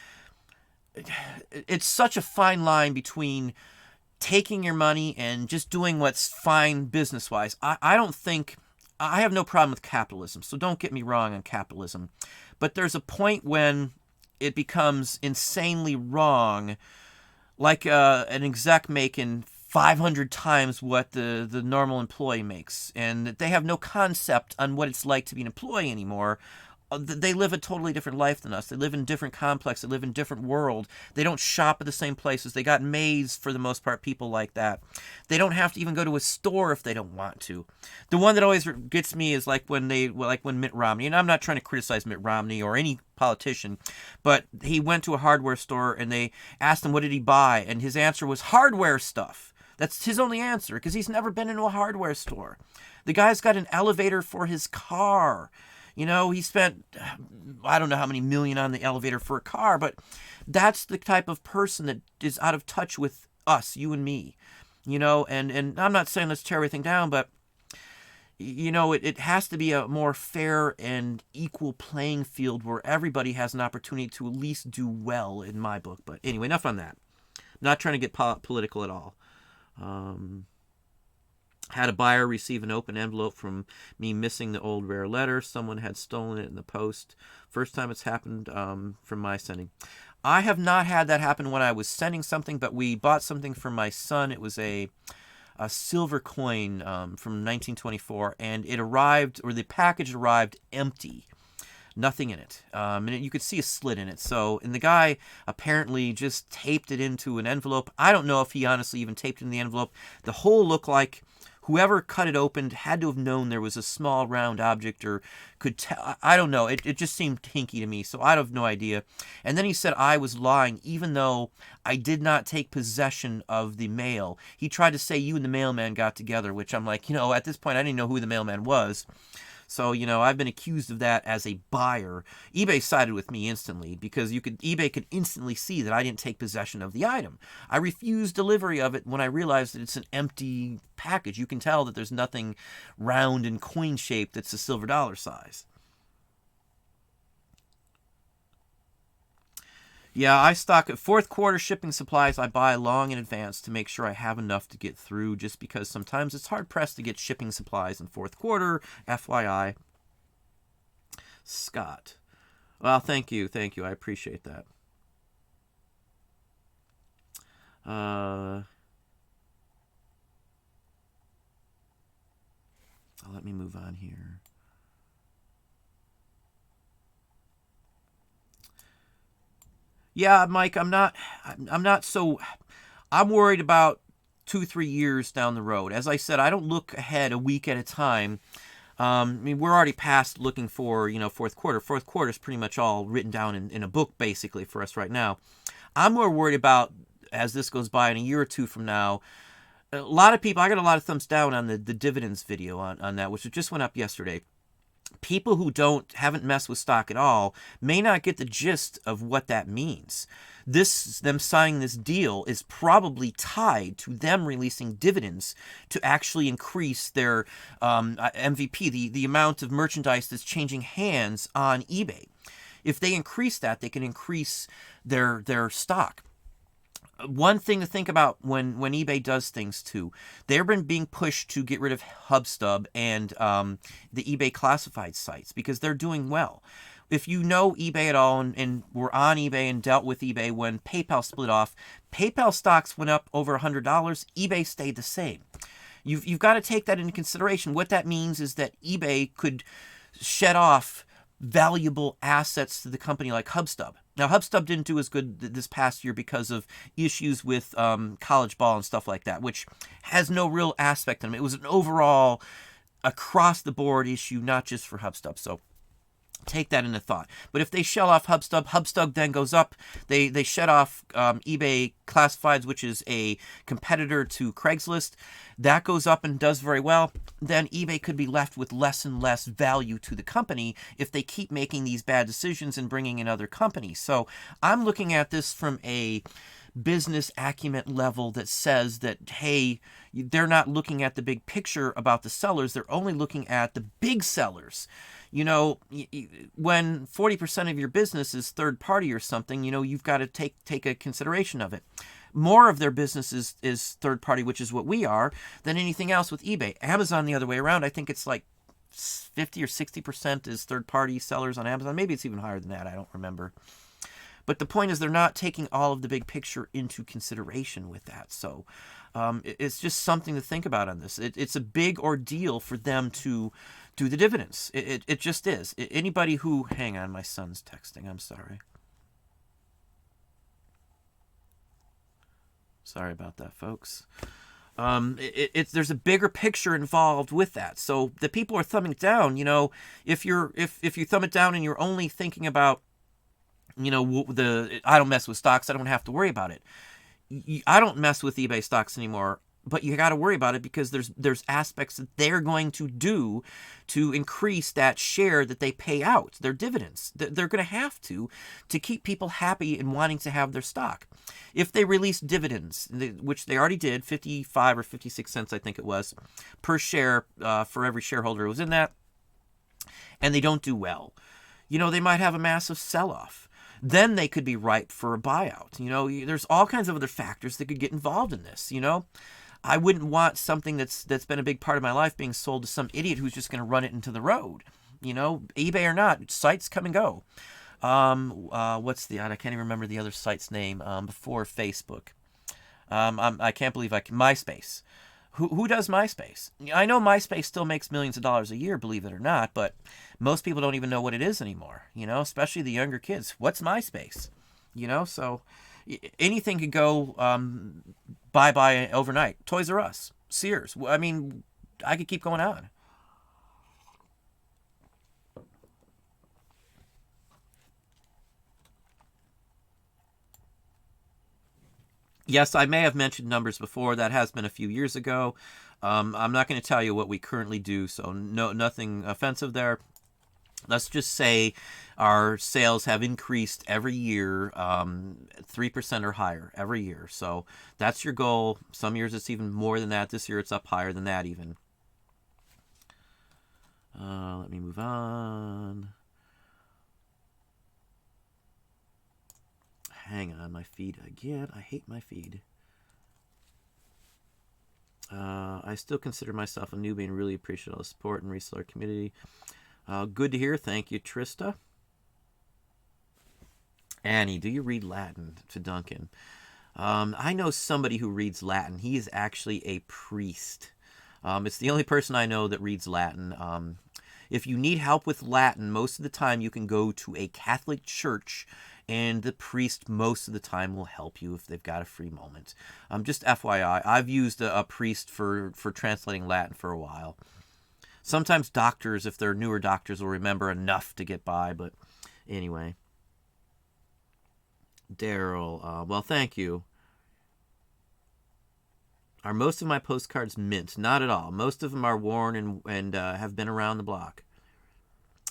Speaker 1: It's such a fine line between taking your money and just doing what's fine business-wise. I don't think... I have no problem with capitalism, so don't get me wrong on capitalism. But there's a point when it becomes insanely wrong, like an exec making 500 times what the normal employee makes, and they have no concept on what it's like to be an employee anymore. They live a totally different life than us. They live in a different complex. They live in a different world. They don't shop at the same places. They got maids, for the most part, people like that. They don't have to even go to a store if they don't want to. The one that always gets me is when Mitt Romney, and I'm not trying to criticize Mitt Romney or any politician, but he went to a hardware store and they asked him what did he buy, and his answer was hardware stuff. That's his only answer because he's never been into a hardware store. The guy's got an elevator for his car. He spent, I don't know how many million on the elevator for a car, but that's the type of person that is out of touch with us, you and me, and I'm not saying let's tear everything down, but, it has to be a more fair and equal playing field where everybody has an opportunity to at least do well, in my book. But anyway, enough on that. I'm not trying to get political at all. Had a buyer receive an open envelope from me missing the old rare letter. Someone had stolen it in the post. First time it's happened from my sending. I have not had that happen when I was sending something, but we bought something for my son. It was a silver coin from 1924, and it arrived, or the package arrived empty. Nothing in it. And you could see a slit in it. And the guy apparently just taped it into an envelope. I don't know if he honestly even taped it in the envelope. The hole looked like whoever cut it open had to have known there was a small round object, or could tell. I don't know. It just seemed hinky to me, so I have no idea. And then he said I was lying, even though I did not take possession of the mail. He tried to say you and the mailman got together, which I'm like, at this point I didn't know who the mailman was. So, I've been accused of that as a buyer. eBay sided with me instantly because eBay could instantly see that I didn't take possession of the item. I refused delivery of it when I realized that it's an empty package. You can tell that there's nothing round and coin shaped that's a silver dollar size. Yeah, I stock at fourth quarter shipping supplies. I buy long in advance to make sure I have enough to get through, just because sometimes it's hard pressed to get shipping supplies in fourth quarter. FYI. Scott. Well, thank you. I appreciate that. let me move on here. Yeah, Mike, I'm not so, I'm worried about 2-3 years down the road. As I said, I don't look ahead a week at a time. I mean, we're already past looking for, fourth quarter. Fourth quarter is pretty much all written down in a book, basically, for us right now. I'm more worried about, as this goes by in a year or two from now, a lot of people, I got a lot of thumbs down on the dividends video on that, which just went up yesterday. People who haven't messed with stock at all may not get the gist of what that means. Them signing this deal is probably tied to them releasing dividends to actually increase their MVP, the amount of merchandise that's changing hands on eBay. If they increase that, they can increase their stock. One thing to think about when eBay does things too, they've been being pushed to get rid of Hubstub and the eBay classified sites because they're doing well. If you know eBay at all and were on eBay and dealt with eBay when PayPal split off, PayPal stocks went up over $100, eBay stayed the same. You've got to take that into consideration. What that means is that eBay could shed off valuable assets to the company like Hubstub. Now, Hubstub didn't do as good this past year because of issues with college ball and stuff like that, which has no real aspect on it. It was an overall, across-the-board issue, not just for Hubstub. So take that into thought. But if they shell off Hubstub, Hubstub then goes up. They shed off eBay Classifieds, which is a competitor to Craigslist. That goes up and does very well. Then eBay could be left with less and less value to the company if they keep making these bad decisions and bringing in other companies. So I'm looking at this from a business acumen level that says that, hey, they're not looking at the big picture about the sellers. They're only looking at the big sellers. When 40% of your business is third party or something, you've got to take a consideration of it. More of their business is third party, which is what we are, than anything else with eBay. Amazon, the other way around, I think it's like 50 or 60% is third party sellers on Amazon. Maybe it's even higher than that. I don't remember. But the point is they're not taking all of the big picture into consideration with that. So it's just something to think about on this. It's a big ordeal for them to do the dividends. It just is. Anybody who... Hang on, my son's texting. I'm sorry. Sorry about that, folks. There's a bigger picture involved with that. So the people are thumbing it down. If you thumb it down and you're only thinking about, I don't mess with stocks, I don't have to worry about it. I don't mess with eBay stocks anymore, but you got to worry about it because there's aspects that they're going to do to increase that share that they pay out, their dividends. They're going to have to keep people happy and wanting to have their stock. If they release dividends, which they already did, 55 or 56 cents, I think it was, per share for every shareholder who was in that, and they don't do well, they might have a massive sell-off. Then they could be ripe for a buyout. There's all kinds of other factors that could get involved in this. I wouldn't want something that's been a big part of my life being sold to some idiot who's just going to run it into the road. eBay or not, sites come and go. What's I can't even remember the other site's name before Facebook. I can't believe MySpace. Who does MySpace? I know MySpace still makes millions of dollars a year, believe it or not, but most people don't even know what it is anymore, especially the younger kids. What's MySpace? So anything could go bye-bye overnight. Toys R Us, Sears. I mean, I could keep going on. Yes, I may have mentioned numbers before. That has been a few years ago. I'm not going to tell you what we currently do, so nothing offensive there. Let's just say our sales have increased every year, 3% or higher every year. So that's your goal. Some years it's even more than that. This year it's up higher than that even. Let me move on. Hang on, my feed again. I hate my feed. I still consider myself a newbie and really appreciate all the support and reseller community. Good to hear. Thank you, Trista. Annie, do you read Latin? To Duncan. I know somebody who reads Latin. He is actually a priest. It's the only person I know that reads Latin. If you need help with Latin, most of the time you can go to a Catholic church, and the priest most of the time will help you if they've got a free moment. Just FYI, I've used a priest for translating Latin for a while. Sometimes doctors, if they're newer doctors, will remember enough to get by, but anyway. Daryl, well, thank you. Are most of my postcards mint? Not at all. Most of them are worn and have been around the block.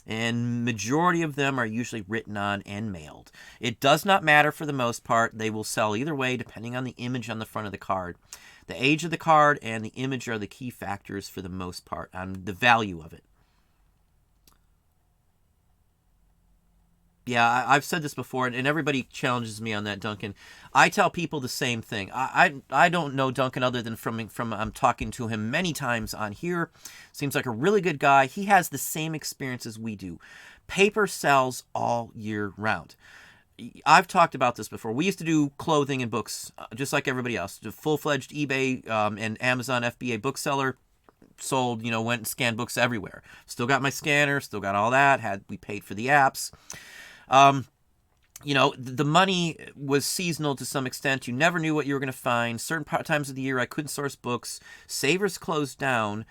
Speaker 1: And majority of them are usually written on and mailed. It does not matter for the most part. They will sell either way depending on the image on the front of the card. The age of the card and the image are the key factors for the most part on the value of it. Yeah, I've said this before, and everybody challenges me on that, Duncan. I tell people the same thing. I don't know Duncan other than from I'm talking to him many times on here. Seems like a really good guy. He has the same experience as we do. Paper sells all year round. I've talked about this before. We used to do clothing and books just like everybody else. A full-fledged eBay and Amazon FBA bookseller. Sold, went and scanned books everywhere. Still got my scanner, still got all that. We paid for the apps. The money was seasonal to some extent. You never knew what you were going to find. Certain times of the year, I couldn't source books. Savers closed down.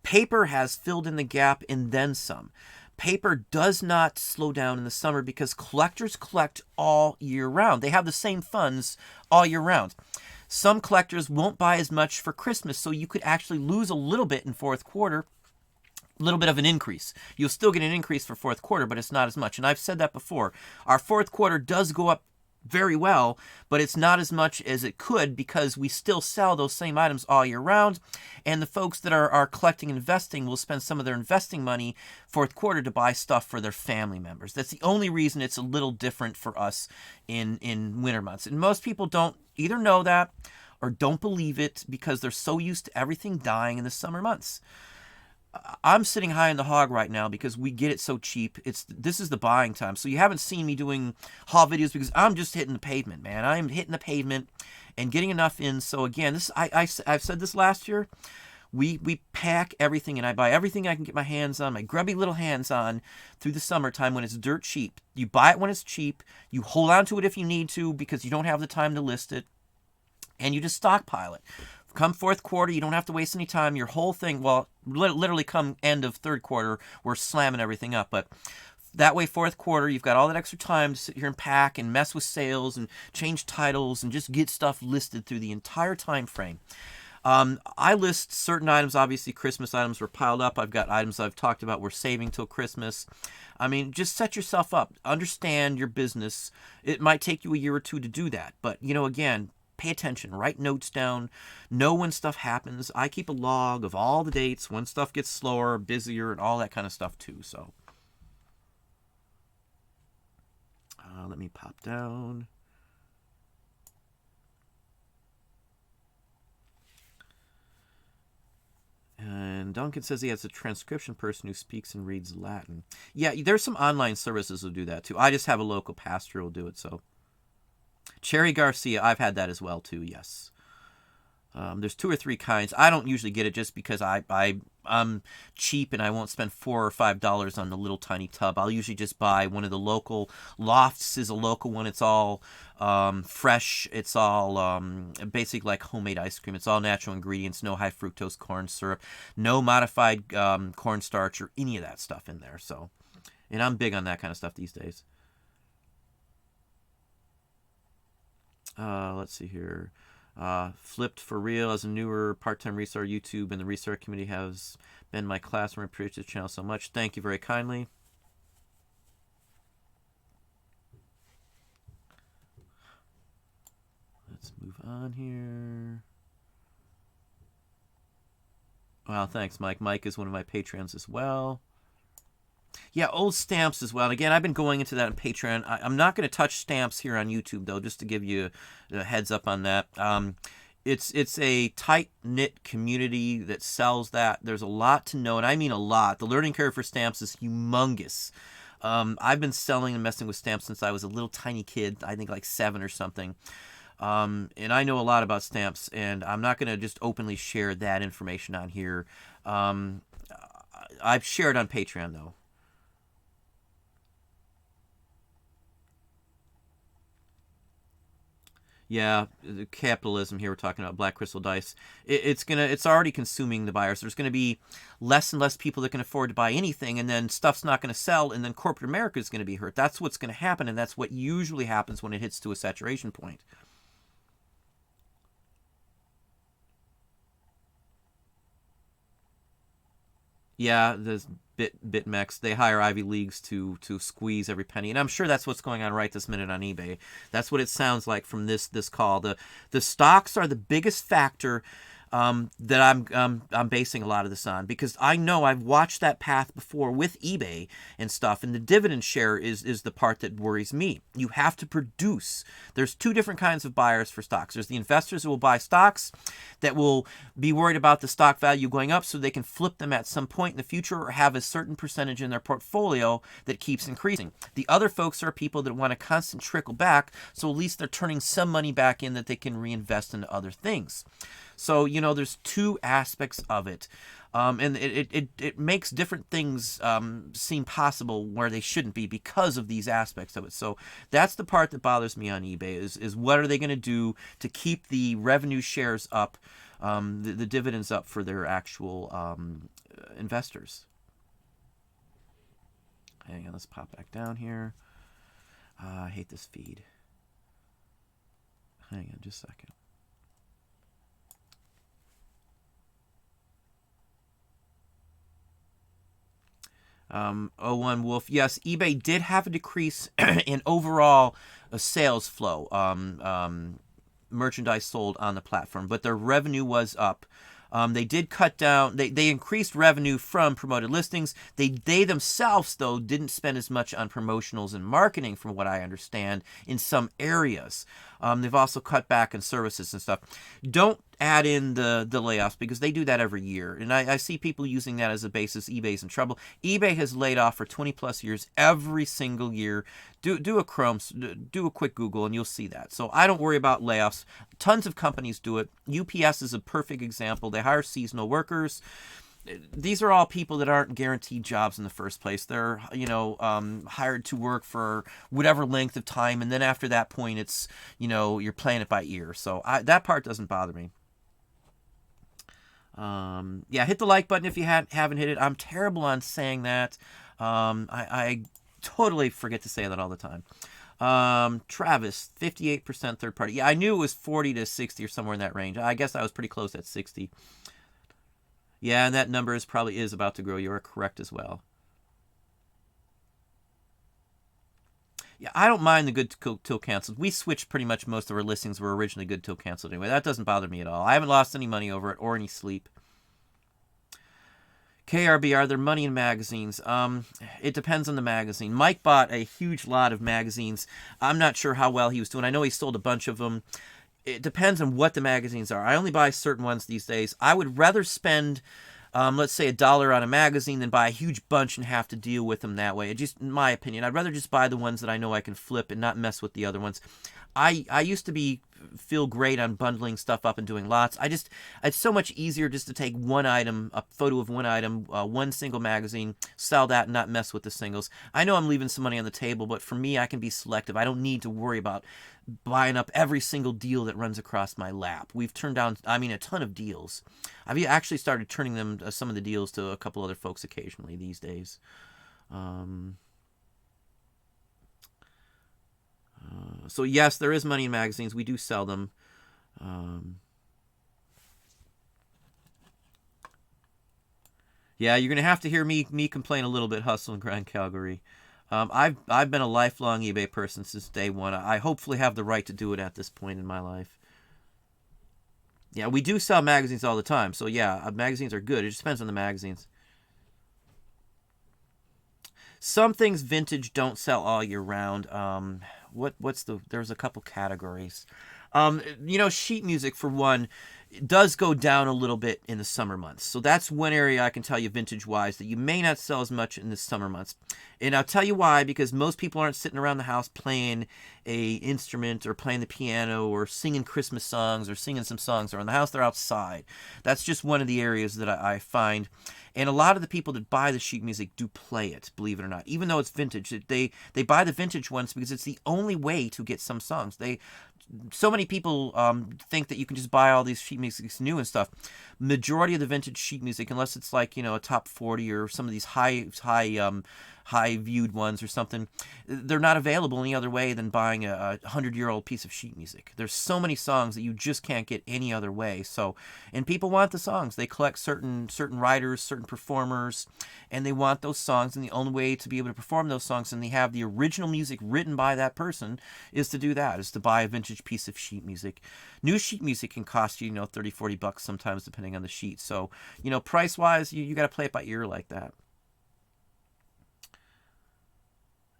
Speaker 1: Paper has filled in the gap and then some. Paper does not slow down in the summer because collectors collect all year round. They have the same funds all year round. Some collectors won't buy as much for Christmas, so you could actually lose a little bit in fourth quarter. Little bit of an increase. You'll still get an increase for fourth quarter, but it's not as much. And I've said that before. Our fourth quarter does go up very well, but it's not as much as it could because we still sell those same items all year round. And the folks that are collecting and investing will spend some of their investing money fourth quarter to buy stuff for their family members. That's the only reason it's a little different for us in winter months. And most people don't either know that or don't believe it because they're so used to everything dying in the summer months. I'm sitting high in the hog right now because we get it so cheap. This is the buying time. So you haven't seen me doing haul videos because I'm just hitting the pavement, man. I'm hitting the pavement and getting enough in. So again, I've said this last year. We pack everything and I buy everything I can get my hands on, my grubby little hands on through the summertime when it's dirt cheap. You buy it when it's cheap. You hold on to it if you need to because you don't have the time to list it. And you just stockpile it. Come fourth quarter, you don't have to waste any time. Your whole thing, well, literally come end of third quarter, we're slamming everything up. But that way, fourth quarter, you've got all that extra time to sit here and pack and mess with sales and change titles and just get stuff listed through the entire time frame. I list certain items. Obviously, Christmas items were piled up. I've got items I've talked about we're saving till Christmas. I mean, just set yourself up. Understand your business. It might take you a year or two to do that. But, again, pay attention, write notes down, know when stuff happens. I keep a log of all the dates, when stuff gets slower, busier, and all that kind of stuff too. So let me pop down. And Duncan says he has a transcription person who speaks and reads Latin. Yeah, there's some online services that do that too. I just have a local pastor who will do it, so. Cherry Garcia, I've had that as well too, yes. There's 2 or 3 kinds. I don't usually get it just because I'm cheap and I won't spend $4 or $5 on the little tiny tub. I'll usually just buy one of the local. Lofts is a local one. It's all fresh. It's all basically like homemade ice cream. It's all natural ingredients, no high fructose corn syrup, no modified cornstarch or any of that stuff in there. So, and I'm big on that kind of stuff these days. Let's see here. Flipped for real as a newer part-time reseller. YouTube and the reseller community has been my classroom. I appreciate the channel so much. Thank you very kindly. Let's move on here. Wow, thanks, Mike. Mike is one of my patrons as well. Yeah, old stamps as well. And again, I've been going into that on Patreon. I'm not going to touch stamps here on YouTube, though, just to give you a heads up on that. It's a tight-knit community that sells that. There's a lot to know, and I mean a lot. The learning curve for stamps is humongous. I've been selling and messing with stamps since I was a little tiny kid, I think like 7 or something. And I know a lot about stamps, and I'm not going to just openly share that information on here. Um, I've shared on Patreon, though. Yeah, the capitalism here. We're talking about black crystal dice. It's already consuming the buyers. There's gonna be less and less people that can afford to buy anything, and then stuff's not gonna sell, and then corporate America is gonna be hurt. That's what's gonna happen, and that's what usually happens when it hits to a saturation point. Yeah, the BitMEX, they hire Ivy Leagues to squeeze every penny, and I'm sure that's what's going on right this minute on eBay. That's what it sounds like from this call. The stocks are the biggest factor that I'm basing a lot of this on, because I know I've watched that path before with eBay and stuff, and the dividend share is the part that worries me. You have to produce. There's two different kinds of buyers for stocks. There's the investors who will buy stocks that will be worried about the stock value going up so they can flip them at some point in the future, or have a certain percentage in their portfolio that keeps increasing. The other folks are people that want a constant trickle back, so at least they're turning some money back in that they can reinvest into other things. So, there's two aspects of it. And it makes different things seem possible where they shouldn't be because of these aspects of it. So that's the part that bothers me on eBay is what are they going to do to keep the revenue shares up, the dividends up for their actual investors. Hang on, let's pop back down here. I hate this feed. Hang on just a second. 01 Wolf. Yes, eBay did have a decrease in overall sales flow, merchandise sold on the platform, but their revenue was up. They did cut down, they increased revenue from promoted listings. They themselves, though, didn't spend as much on promotionals and marketing, from what I understand, in some areas. They've also cut back on services and stuff. Don't add in the layoffs, because they do that every year. And I see people using that as a basis. eBay's in trouble. eBay has laid off for 20 plus years every single year. Do a quick Google and you'll see that. So I don't worry about layoffs. Tons of companies do it. UPS is a perfect example. They hire seasonal workers. These are all people that aren't guaranteed jobs in the first place. They're, hired to work for whatever length of time, and then after that point, it's, you're playing it by ear. So that part doesn't bother me. Yeah, hit the like button if you haven't hit it. I'm terrible on saying that. I totally forget to say that all the time. Travis, 58% third party. Yeah, I knew it was 40 to 60 or somewhere in that range. I guess I was pretty close at 60. Yeah, and that number probably is about to grow. You are correct as well. Yeah, I don't mind the good till canceled. We switched pretty much most of our listings were originally good till canceled anyway. That doesn't bother me at all. I haven't lost any money over it or any sleep. KRB, are there money in magazines? It depends on the magazine. Mike bought a huge lot of magazines. I'm not sure how well he was doing. I know he sold a bunch of them. It depends on what the magazines are. I only buy certain ones these days. I would rather spend, let's say, $1 on a magazine than buy a huge bunch and have to deal with them that way. It just, in my opinion, I'd rather just buy the ones that I know I can flip and not mess with the other ones. I used to feel great on bundling stuff up and doing lots. It's so much easier just to take one item, a photo of one item, one single magazine, sell that and not mess with the singles. I know I'm leaving some money on the table, but for me, I can be selective. I don't need to worry about buying up every single deal that runs across my lap. We've turned down, a ton of deals. I've actually started turning them, some of the deals, to a couple other folks occasionally these days. So yes, there is money in magazines. We do sell them. Yeah, you're gonna have to hear me complain a little bit. Hustle and grind, Calgary. I've been a lifelong eBay person since day one. I hopefully have the right to do it at this point in my life. Yeah, we do sell magazines all the time. So yeah, magazines are good. It just depends on the magazines. Some things vintage don't sell all year round. There's a couple categories. Sheet music for one. it does go down a little bit in the summer months. So that's one area I can tell you vintage-wise that you may not sell as much in the summer months. And I'll tell you why, because most people aren't sitting around the house playing a instrument or playing the piano or singing Christmas songs or singing some songs around the house. They're outside. That's just one of the areas that I find. And a lot of the people that buy the sheet music do play it, believe it or not. Even though it's vintage, they buy the vintage ones because it's the only way to get some songs. So many people think that you can just buy all these sheet music new and stuff. Majority of the vintage sheet music, unless it's like, you know, a top 40 or some of these high viewed ones or something, they're not available any other way than buying a 100-year-old piece of sheet music. There's so many songs that you just can't get any other way. So, and people want the songs. They collect certain writers, certain performers, and they want those songs. And the only way to be able to perform those songs and they have the original music written by that person is to do that, is to buy a vintage piece of sheet music. New sheet music can cost you, you know, $30-$40 sometimes depending on the sheet. So, you know, price wise, you got to play it by ear like that.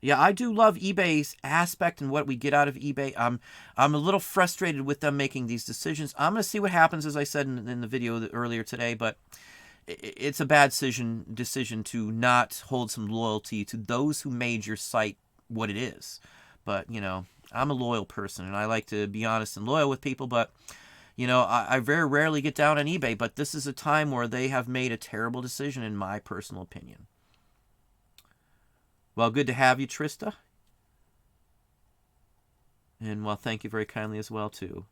Speaker 1: Yeah, I do love eBay's aspect and what we get out of eBay. I'm a little frustrated with them making these decisions. I'm going to see what happens, as I said in the video earlier today, but it's a bad decision to not hold some loyalty to those who made your site what it is. But, you know, I'm a loyal person, and I like to be honest and loyal with people, but, you know, I very rarely get down on eBay, but this is a time where they have made a terrible decision, in my personal opinion. Well, good to have you, Trista. And, well, thank you very kindly as well, too.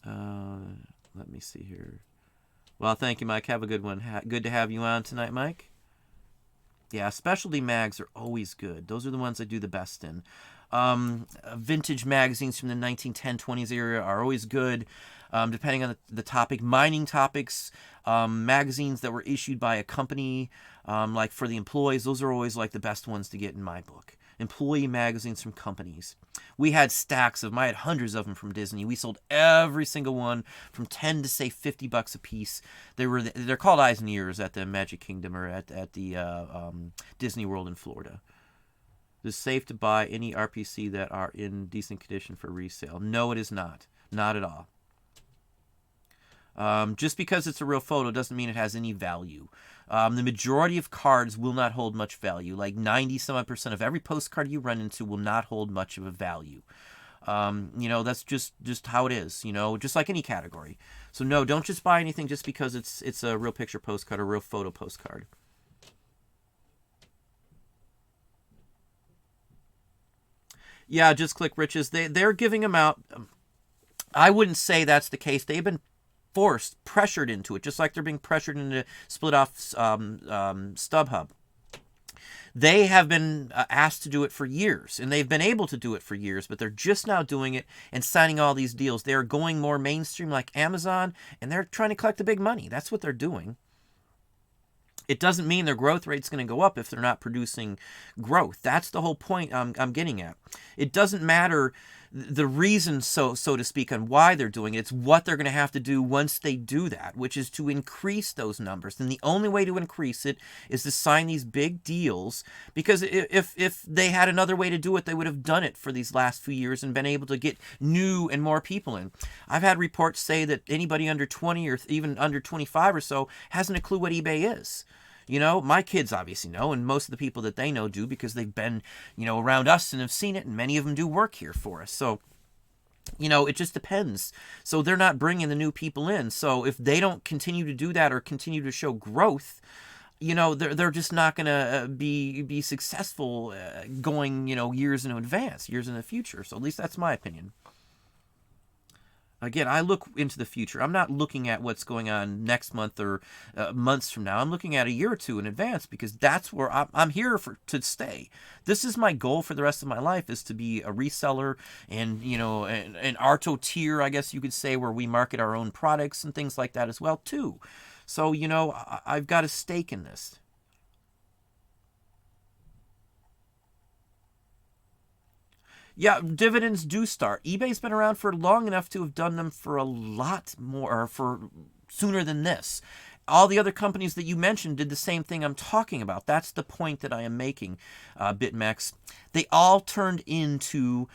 Speaker 1: Let me see here. Well, thank you, Mike. Have a good one. Good to have you on tonight, Mike. Yeah, specialty mags are always good. Those are the ones I do the best in. Vintage magazines from the 1910-20s era are always good, depending on the topic. Mining topics, magazines that were issued by a company, like for the employees, those are always like the best ones to get in my book. Employee magazines from companies. We had stacks of them. I had hundreds of them from Disney. We sold every single one from 10 to say $50 a piece. They're called eyes and ears at the Magic Kingdom or at the Disney World in Florida. Is it safe to buy any RPC that are in decent condition for resale? No, it is not. Not at all. Just because it's a real photo doesn't mean it has any value. The majority of cards will not hold much value. Like 90% of every postcard you run into will not hold much of a value. You know, that's just how it is, you know, just like any category. So no, don't just buy anything just because it's a real picture postcard or real photo postcard. Yeah, just click Riches. They're giving them out. I wouldn't say that's the case. They've been pressured into it, just like they're being pressured into split off StubHub. They have been asked to do it for years, and they've been able to do it for years, but they're just now doing it and signing all these deals. They're going more mainstream like Amazon, and they're trying to collect the big money. That's what they're doing. It doesn't mean their growth rate's going to go up if they're not producing growth. That's the whole point I'm getting at. It doesn't matter the reason, so to speak, on why they're doing it. It's what they're going to have to do once they do that, which is to increase those numbers. And the only way to increase it is to sign these big deals, because if they had another way to do it, they would have done it for these last few years and been able to get new and more people in. I've had reports say that anybody under 20 or even under 25 or so hasn't a clue what eBay is. You know, my kids obviously know, and most of the people that they know do, because they've been, you know, around us and have seen it, and many of them do work here for us. So, you know, it just depends. So they're not bringing the new people in. So if they don't continue to do that or continue to show growth, you know, they're just not going to be successful going, you know, years in advance, years in the future. So at least that's my opinion. Again, I look into the future. I'm not looking at what's going on next month or months from now. I'm looking at a year or two in advance, because that's where I'm here to stay. This is my goal for the rest of my life, is to be a reseller and, you know, an Arto tier, I guess you could say, where we market our own products and things like that as well, too. So, you know, I've got a stake in this. Yeah, dividends do start. eBay's been around for long enough to have done them for a lot more, or for sooner than this. All the other companies that you mentioned did the same thing I'm talking about. That's the point that I am making, BitMEX. They all turned into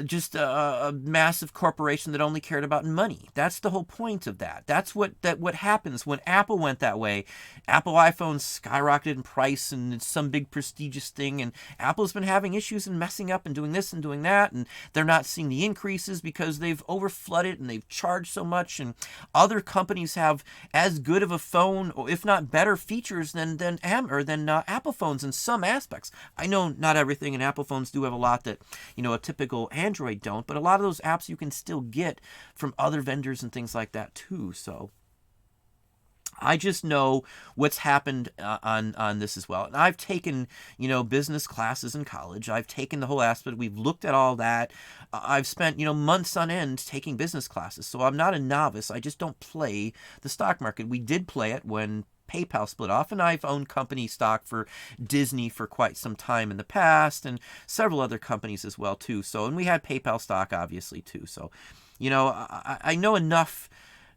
Speaker 1: just a massive corporation that only cared about money. That's the whole point of that. That's what happens when Apple went that way. Apple iPhones skyrocketed in price, and it's some big prestigious thing. And Apple's been having issues and messing up and doing this and doing that, and they're not seeing the increases because they've overflooded and they've charged so much. And other companies have as good of a phone, or if not better features than Apple phones in some aspects. I know not everything, and Apple phones do have a lot that a typical Android don't, but a lot of those apps you can still get from other vendors and things like that too. So I just know what's happened on this as well. And I've taken, business classes in college. I've taken the whole aspect. We've looked at all that. I've spent, months on end taking business classes. So I'm not a novice. I just don't play the stock market. We did play it when PayPal split off, and I've owned company stock for Disney for quite some time in the past, and several other companies as well too. So, and we had PayPal stock obviously too. So, I know enough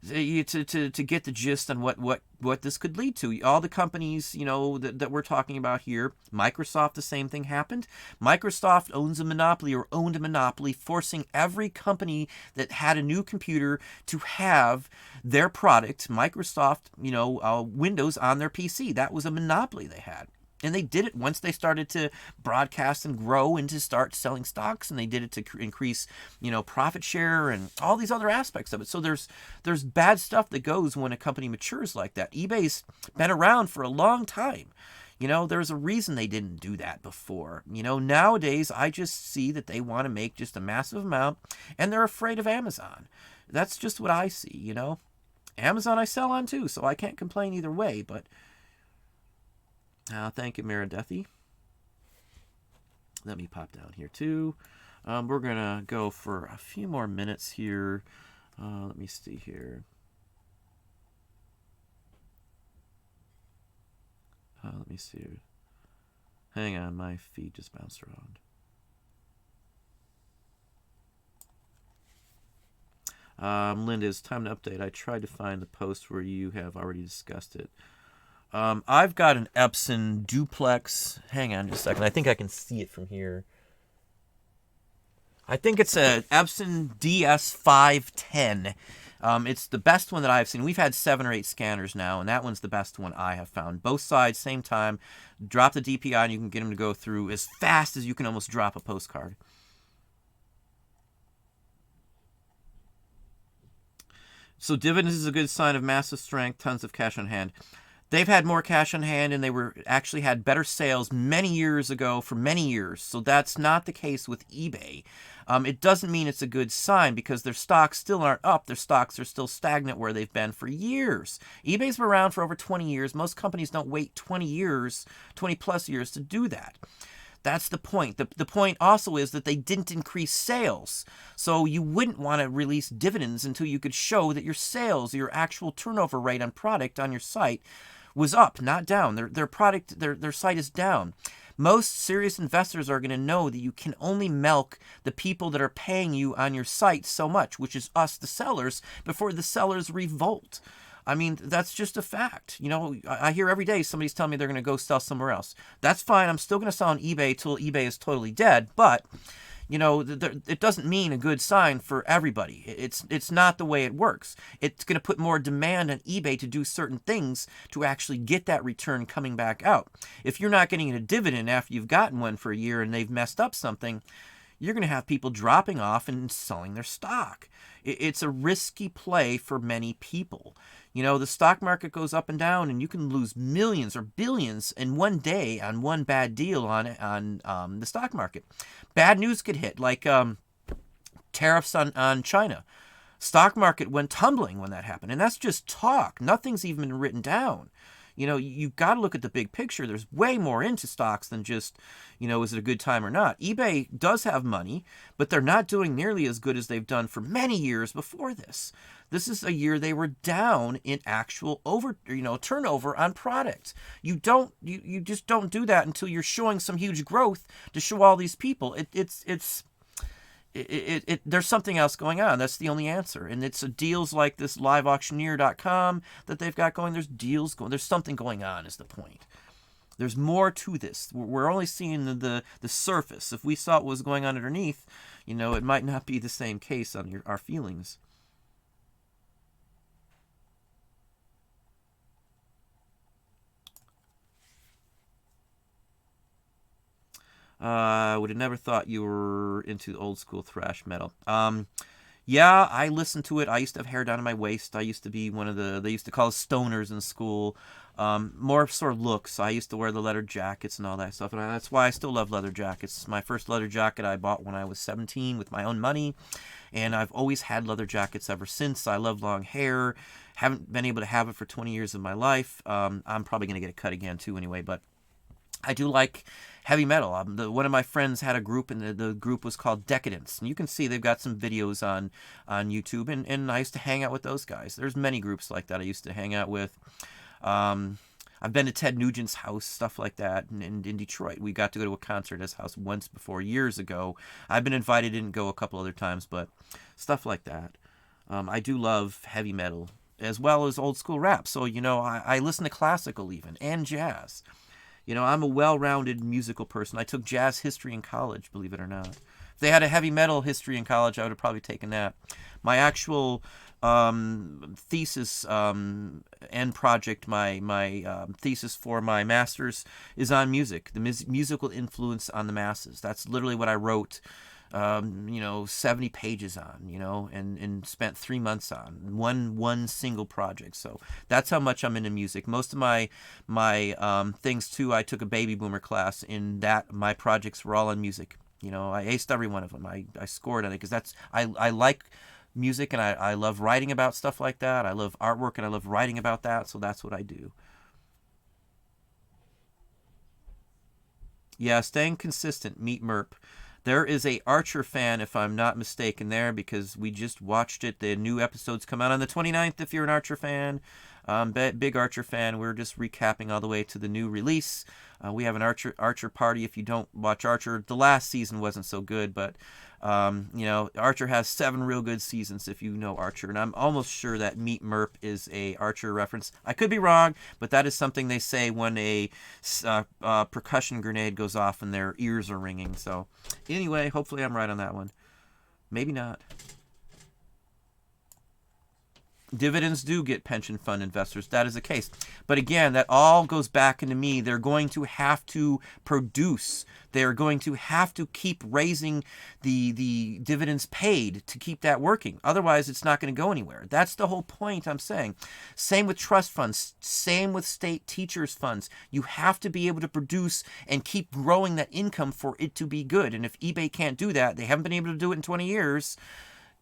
Speaker 1: to get the gist on what this could lead to. All the companies that we're talking about here, Microsoft, the same thing happened. Microsoft owns a monopoly, or owned a monopoly, forcing every company that had a new computer to have their product, Microsoft, Windows on their PC. That was a monopoly they had. And they did it once they started to broadcast and grow and to start selling stocks, and they did it to increase, profit share and all these other aspects of it. So there's bad stuff that goes when a company matures like that. eBay's been around for a long time. There's a reason they didn't do that before. Nowadays I just see that they want to make just a massive amount, and they're afraid of Amazon. That's just what I see, Amazon I sell on too, so I can't complain either way, but thank you, Meredethy. Let me pop down here too. We're going to go for a few more minutes here. Let me see here. Let me see. Hang on, my feed just bounced around. Linda, it's time to update. I tried to find the post where you have already discussed it. I've got an Epson duplex. Hang on just a second. I think I can see it from here. I think it's a Epson DS510. It's the best one that I've seen. We've had 7 or 8 scanners now, and that one's the best one I have found. Both sides, same time. Drop the DPI, and you can get them to go through as fast as you can almost drop a postcard. So dividends is a good sign of massive strength, tons of cash on hand. They've had more cash on hand, and they actually had better sales many years ago for many years. So that's not the case with eBay. It doesn't mean it's a good sign, because their stocks still aren't up. Their stocks are still stagnant where they've been for years. eBay's been around for over 20 years. Most companies don't wait 20 plus years to do that. That's the point. The point also is that they didn't increase sales. So you wouldn't want to release dividends until you could show that your sales, your actual turnover rate on product on your site was up, not down. Their site is down. Most serious investors are going to know that you can only milk the people that are paying you on your site so much, which is us, the sellers, before the sellers revolt. I mean, that's just a fact. I hear every day somebody's telling me they're going to go sell somewhere else. That's fine. I'm still going to sell on eBay till eBay is totally dead. But, it doesn't mean a good sign for everybody. It's not the way it works. It's going to put more demand on eBay to do certain things to actually get that return coming back out. If you're not getting a dividend after you've gotten one for a year and they've messed up something, you're going to have people dropping off and selling their stock. It's a risky play for many people. The stock market goes up and down, and you can lose millions or billions in one day on one bad deal on the stock market. Bad news could hit, like tariffs on China. Stock market went tumbling when that happened, and that's just talk. Nothing's even been written down. You've got to look at the big picture. There's way more into stocks than just, is it a good time or not? eBay does have money, but they're not doing nearly as good as they've done for many years before this. This is a year they were down in actual turnover on product. You just don't do that until you're showing some huge growth to show all these people. There's something else going on. That's the only answer. And it's deals like this liveauctioneer.com that they've got going. There's deals going. There's something going on is the point. There's more to this. We're only seeing the surface. If we saw what was going on underneath, it might not be the same case on our feelings. I would have never thought you were into old school thrash metal. Yeah, I listened to it. I used to have hair down to my waist. I used to be one of they used to call us stoners in school. More sort of looks. I used to wear the leather jackets and all that stuff. And that's why I still love leather jackets. My first leather jacket I bought when I was 17 with my own money. And I've always had leather jackets ever since. I love long hair. Haven't been able to have it for 20 years of my life. I'm probably going to get it cut again too anyway. But I do like heavy metal. One of my friends had a group, and the group was called Decadence. And you can see they've got some videos on YouTube, and I used to hang out with those guys. There's many groups like that I used to hang out with. I've been to Ted Nugent's house, stuff like that, in Detroit. We got to go to a concert at his house once before, years ago. I've been invited, didn't go a couple other times, but stuff like that. I do love heavy metal, as well as old school rap. So, I listen to classical even, and jazz. I'm a well-rounded musical person. I took jazz history in college, believe it or not. If they had a heavy metal history in college, I would have probably taken that. My actual thesis end project, my thesis for my master's is on music, the musical influence on the masses. That's literally what I wrote 70 pages on, and spent 3 months on one single project. So that's how much I'm into music. Most of my things too, I took a baby boomer class in that. My projects were all on music. I aced every one of them. I scored on it because I like music, and I love writing about stuff like that. I love artwork, and I love writing about that. So that's what I do. Yeah, staying consistent. Meet Merp. There is a Archer fan, if I'm not mistaken, there, because we just watched it. The new episodes come out on the 29th if you're an Archer fan. Big Archer fan. We're just recapping all the way to the new release. We have an Archer party if you don't watch Archer. The last season wasn't so good, but Archer has 7 real good seasons if you know Archer, and I'm almost sure that Meet Merp is a Archer reference. I could be wrong, but that is something they say when a percussion grenade goes off and their ears are ringing. So anyway, hopefully I'm right on that one. Maybe not. Dividends do get pension fund investors. That is the case. But again, that all goes back into me. They're going to have to produce. They're going to have to keep raising the dividends paid to keep that working. Otherwise, it's not going to go anywhere. That's the whole point I'm saying. Same with trust funds. Same with state teachers funds. You have to be able to produce and keep growing that income for it to be good. And if eBay can't do that, they haven't been able to do it in 20 years,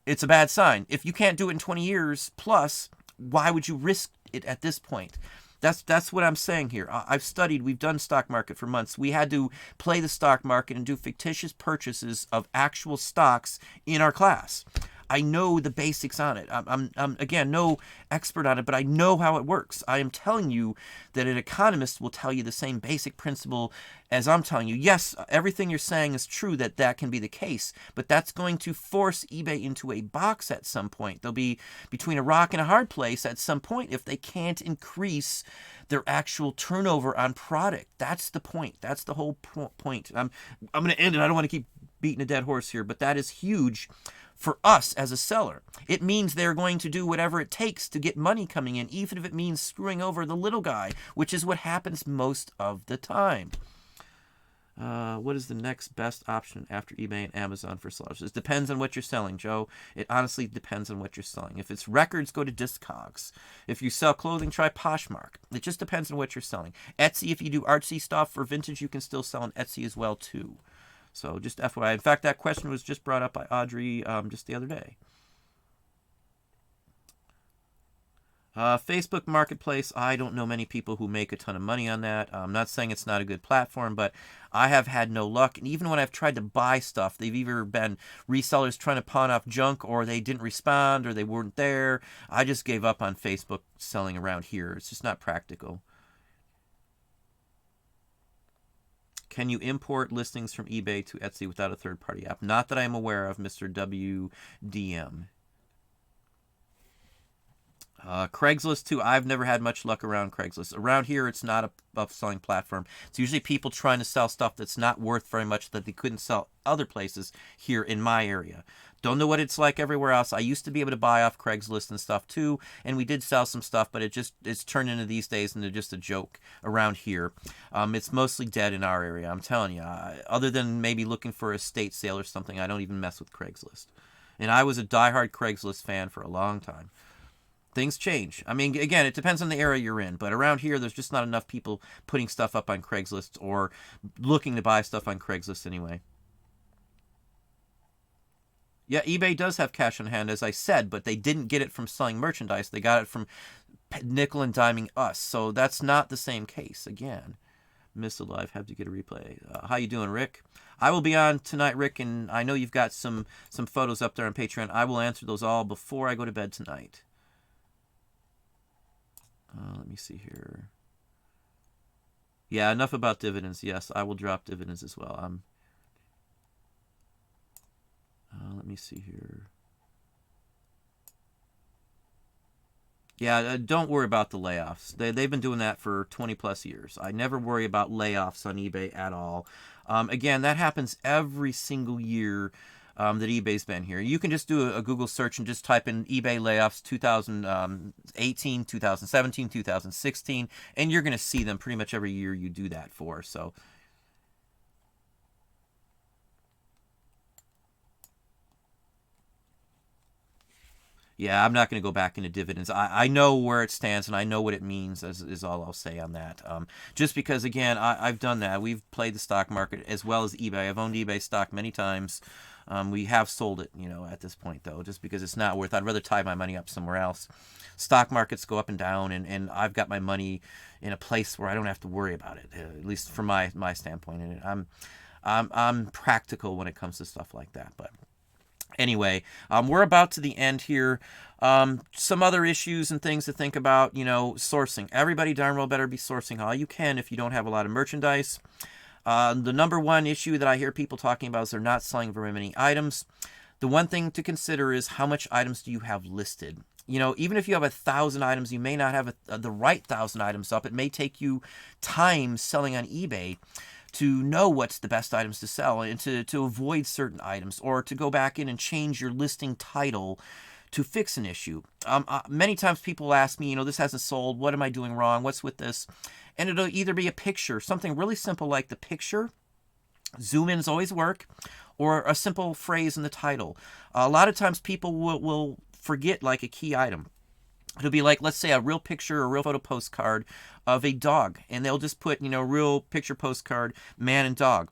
Speaker 1: it's a bad sign. If you can't do it in 20 years plus, why would you risk it at this point? That's what I'm saying here. I've studied, we've done stock market for months. We had to play the stock market and do fictitious purchases of actual stocks in our class. I know the basics on it. I'm again, no expert on it, but I know how it works. I am telling you that an economist will tell you the same basic principle as I'm telling you. Yes, everything you're saying is true, that can be the case, but that's going to force eBay into a box at some point. They'll be between a rock and a hard place at some point if they can't increase their actual turnover on product. That's the point. That's the whole point. I'm going to end it. I don't want to keep beating a dead horse here, but that is huge for us as a seller. It means they're going to do whatever it takes to get money coming in, even if it means screwing over the little guy, which is what happens most of the time. What is the next best option after eBay and Amazon for sellers? It depends on what you're selling, Joe. It honestly depends on what you're selling. If it's records, go to Discogs. If you sell clothing, try Poshmark. It just depends on what you're selling. Etsy, if you do artsy stuff or vintage, you can still sell on Etsy as well, too. So just FYI. In fact, that question was just brought up by Audrey just the other day. Facebook Marketplace, I don't know many people who make a ton of money on that. I'm not saying it's not a good platform, but I have had no luck. And even when I've tried to buy stuff, they've either been resellers trying to pawn off junk, or they didn't respond, or they weren't there. I just gave up on Facebook selling around here. It's just not practical. Can you import listings from eBay to Etsy without a third-party app? Not that I'm aware of, Mr. WDM. Craigslist too. I've never had much luck around Craigslist. Around here, it's not a upselling platform. It's usually people trying to sell stuff that's not worth very much that they couldn't sell other places here in my area. Don't know what it's like everywhere else. I used to be able to buy off Craigslist and stuff too, and we did sell some stuff, but it's turned into these days into just a joke around here. It's mostly dead in our area. I'm telling you. Other than maybe looking for a estate sale or something, I don't even mess with Craigslist. And I was a diehard Craigslist fan for a long time. Things change. I mean, again, it depends on the area you're in, but around here, there's just not enough people putting stuff up on Craigslist or looking to buy stuff on Craigslist anyway. Yeah, eBay does have cash on hand, as I said, but they didn't get it from selling merchandise. They got it from nickel and diming us, so that's not the same case. Again, missed a live, have to get a replay. How you doing, Rick? I will be on tonight, Rick, and I know you've got some photos up there on Patreon. I will answer those all before I go to bed tonight. Let me see here. Yeah, enough about dividends. Yes, I will drop dividends as well. Let me see here. Yeah, don't worry about the layoffs. They've been doing that for 20 plus years. I never worry about layoffs on eBay at all. Again, that happens every single year that eBay's been here. You can just do a Google search and just type in eBay layoffs 2018, 2017, 2016, and you're going to see them pretty much every year you do that for. So, yeah, I'm not going to go back into dividends. I know where it stands, and I know what it means, is all I'll say on that. Just because, again, I've done that. We've played the stock market as well as eBay. I've owned eBay stock many times. We have sold it, at this point, though, just because it's not worth it. I'd rather tie my money up somewhere else. Stock markets go up and down, and I've got my money in a place where I don't have to worry about it, at least from my standpoint. And I'm practical when it comes to stuff like that, but... Anyway, we're about to the end here. Some other issues and things to think about, sourcing. Everybody darn well better be sourcing all you can if you don't have a lot of merchandise. The number one issue that I hear people talking about is they're not selling very many items. The one thing to consider is how much items do you have listed? Even if you have 1,000 items, you may not have the right 1,000 items up. It may take you time selling on eBay to know what's the best items to sell and to avoid certain items, or to go back in and change your listing title to fix an issue. Many times people ask me, this hasn't sold. What am I doing wrong? What's with this? And it'll either be a picture, something really simple like the picture. Zoom ins always work, or a simple phrase in the title. A lot of times people will forget like a key item. It'll be like, let's say, a real picture or a real photo postcard of a dog. And they'll just put, real picture postcard, man and dog.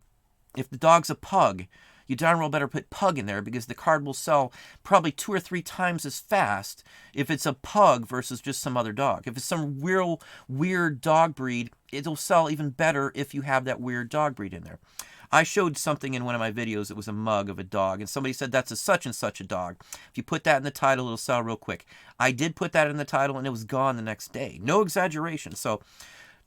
Speaker 1: If the dog's a pug, you darn well better put pug in there, because the card will sell probably 2 or 3 times as fast if it's a pug versus just some other dog. If it's some real weird dog breed, it'll sell even better if you have that weird dog breed in there. I showed something in one of my videos. It was a mug of a dog, and somebody said that's a such and such a dog. If you put that in the title, it'll sell real quick. I did put that in the title, and it was gone the next day. No exaggeration. So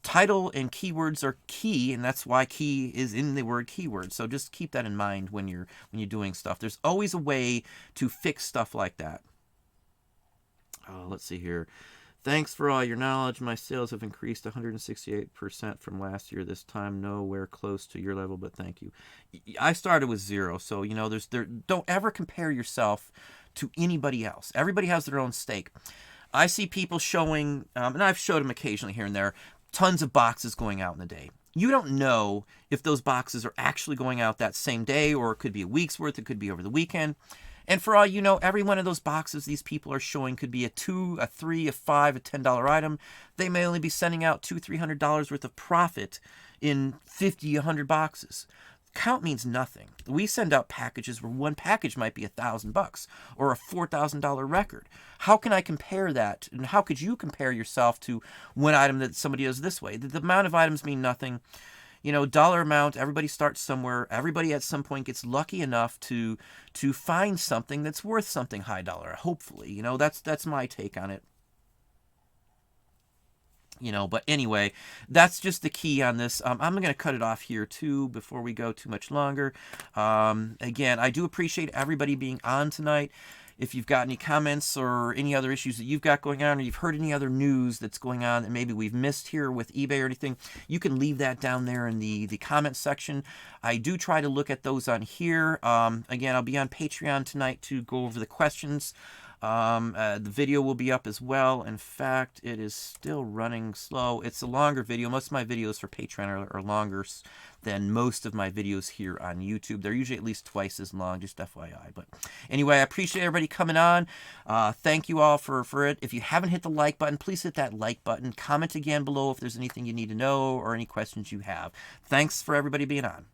Speaker 1: title and keywords are key, and that's why key is in the word keyword. So just keep that in mind when you're doing stuff. There's always a way to fix stuff like that. Let's see here. Thanks for all your knowledge. My sales have increased 168% from last year. This time, nowhere close to your level, but thank you. I started with 0, so don't ever compare yourself to anybody else. Everybody has their own stake. I see people showing, and I've showed them occasionally here and there, tons of boxes going out in the day. You don't know if those boxes are actually going out that same day, or it could be a week's worth, it could be over the weekend. And for all you know, every one of those boxes these people are showing could be a $2, a $3, a $5, a $10 item. They may only be sending out $200, $300 worth of profit in 50, 100 boxes. Count means nothing. We send out packages where one package might be $1,000 or a $4,000 record. How can I compare that? And how could you compare yourself to one item that somebody does this way? The amount of items mean nothing. Dollar amount, everybody starts somewhere. Everybody at some point gets lucky enough to find something that's worth something high dollar, hopefully. That's my take on it. But anyway, that's just the key on this. I'm going to cut it off here too before we go too much longer. Again, I do appreciate everybody being on tonight. if you've got any comments or any other issues that you've got going on, or you've heard any other news that's going on that maybe we've missed here with eBay or anything, you can leave that down there in the comment section. I do try to look at those on here. Again, I'll be on Patreon tonight to go over the questions. The video will be up as well. In fact, it is still running slow. It's a longer video. Most of my videos for Patreon are longer than most of my videos here on YouTube. They're usually at least twice as long, just FYI. But anyway, I appreciate everybody coming on. Thank you all for it. If you haven't hit the like button, please hit that like button. Comment again below if there's anything you need to know or any questions you have. Thanks for everybody being on.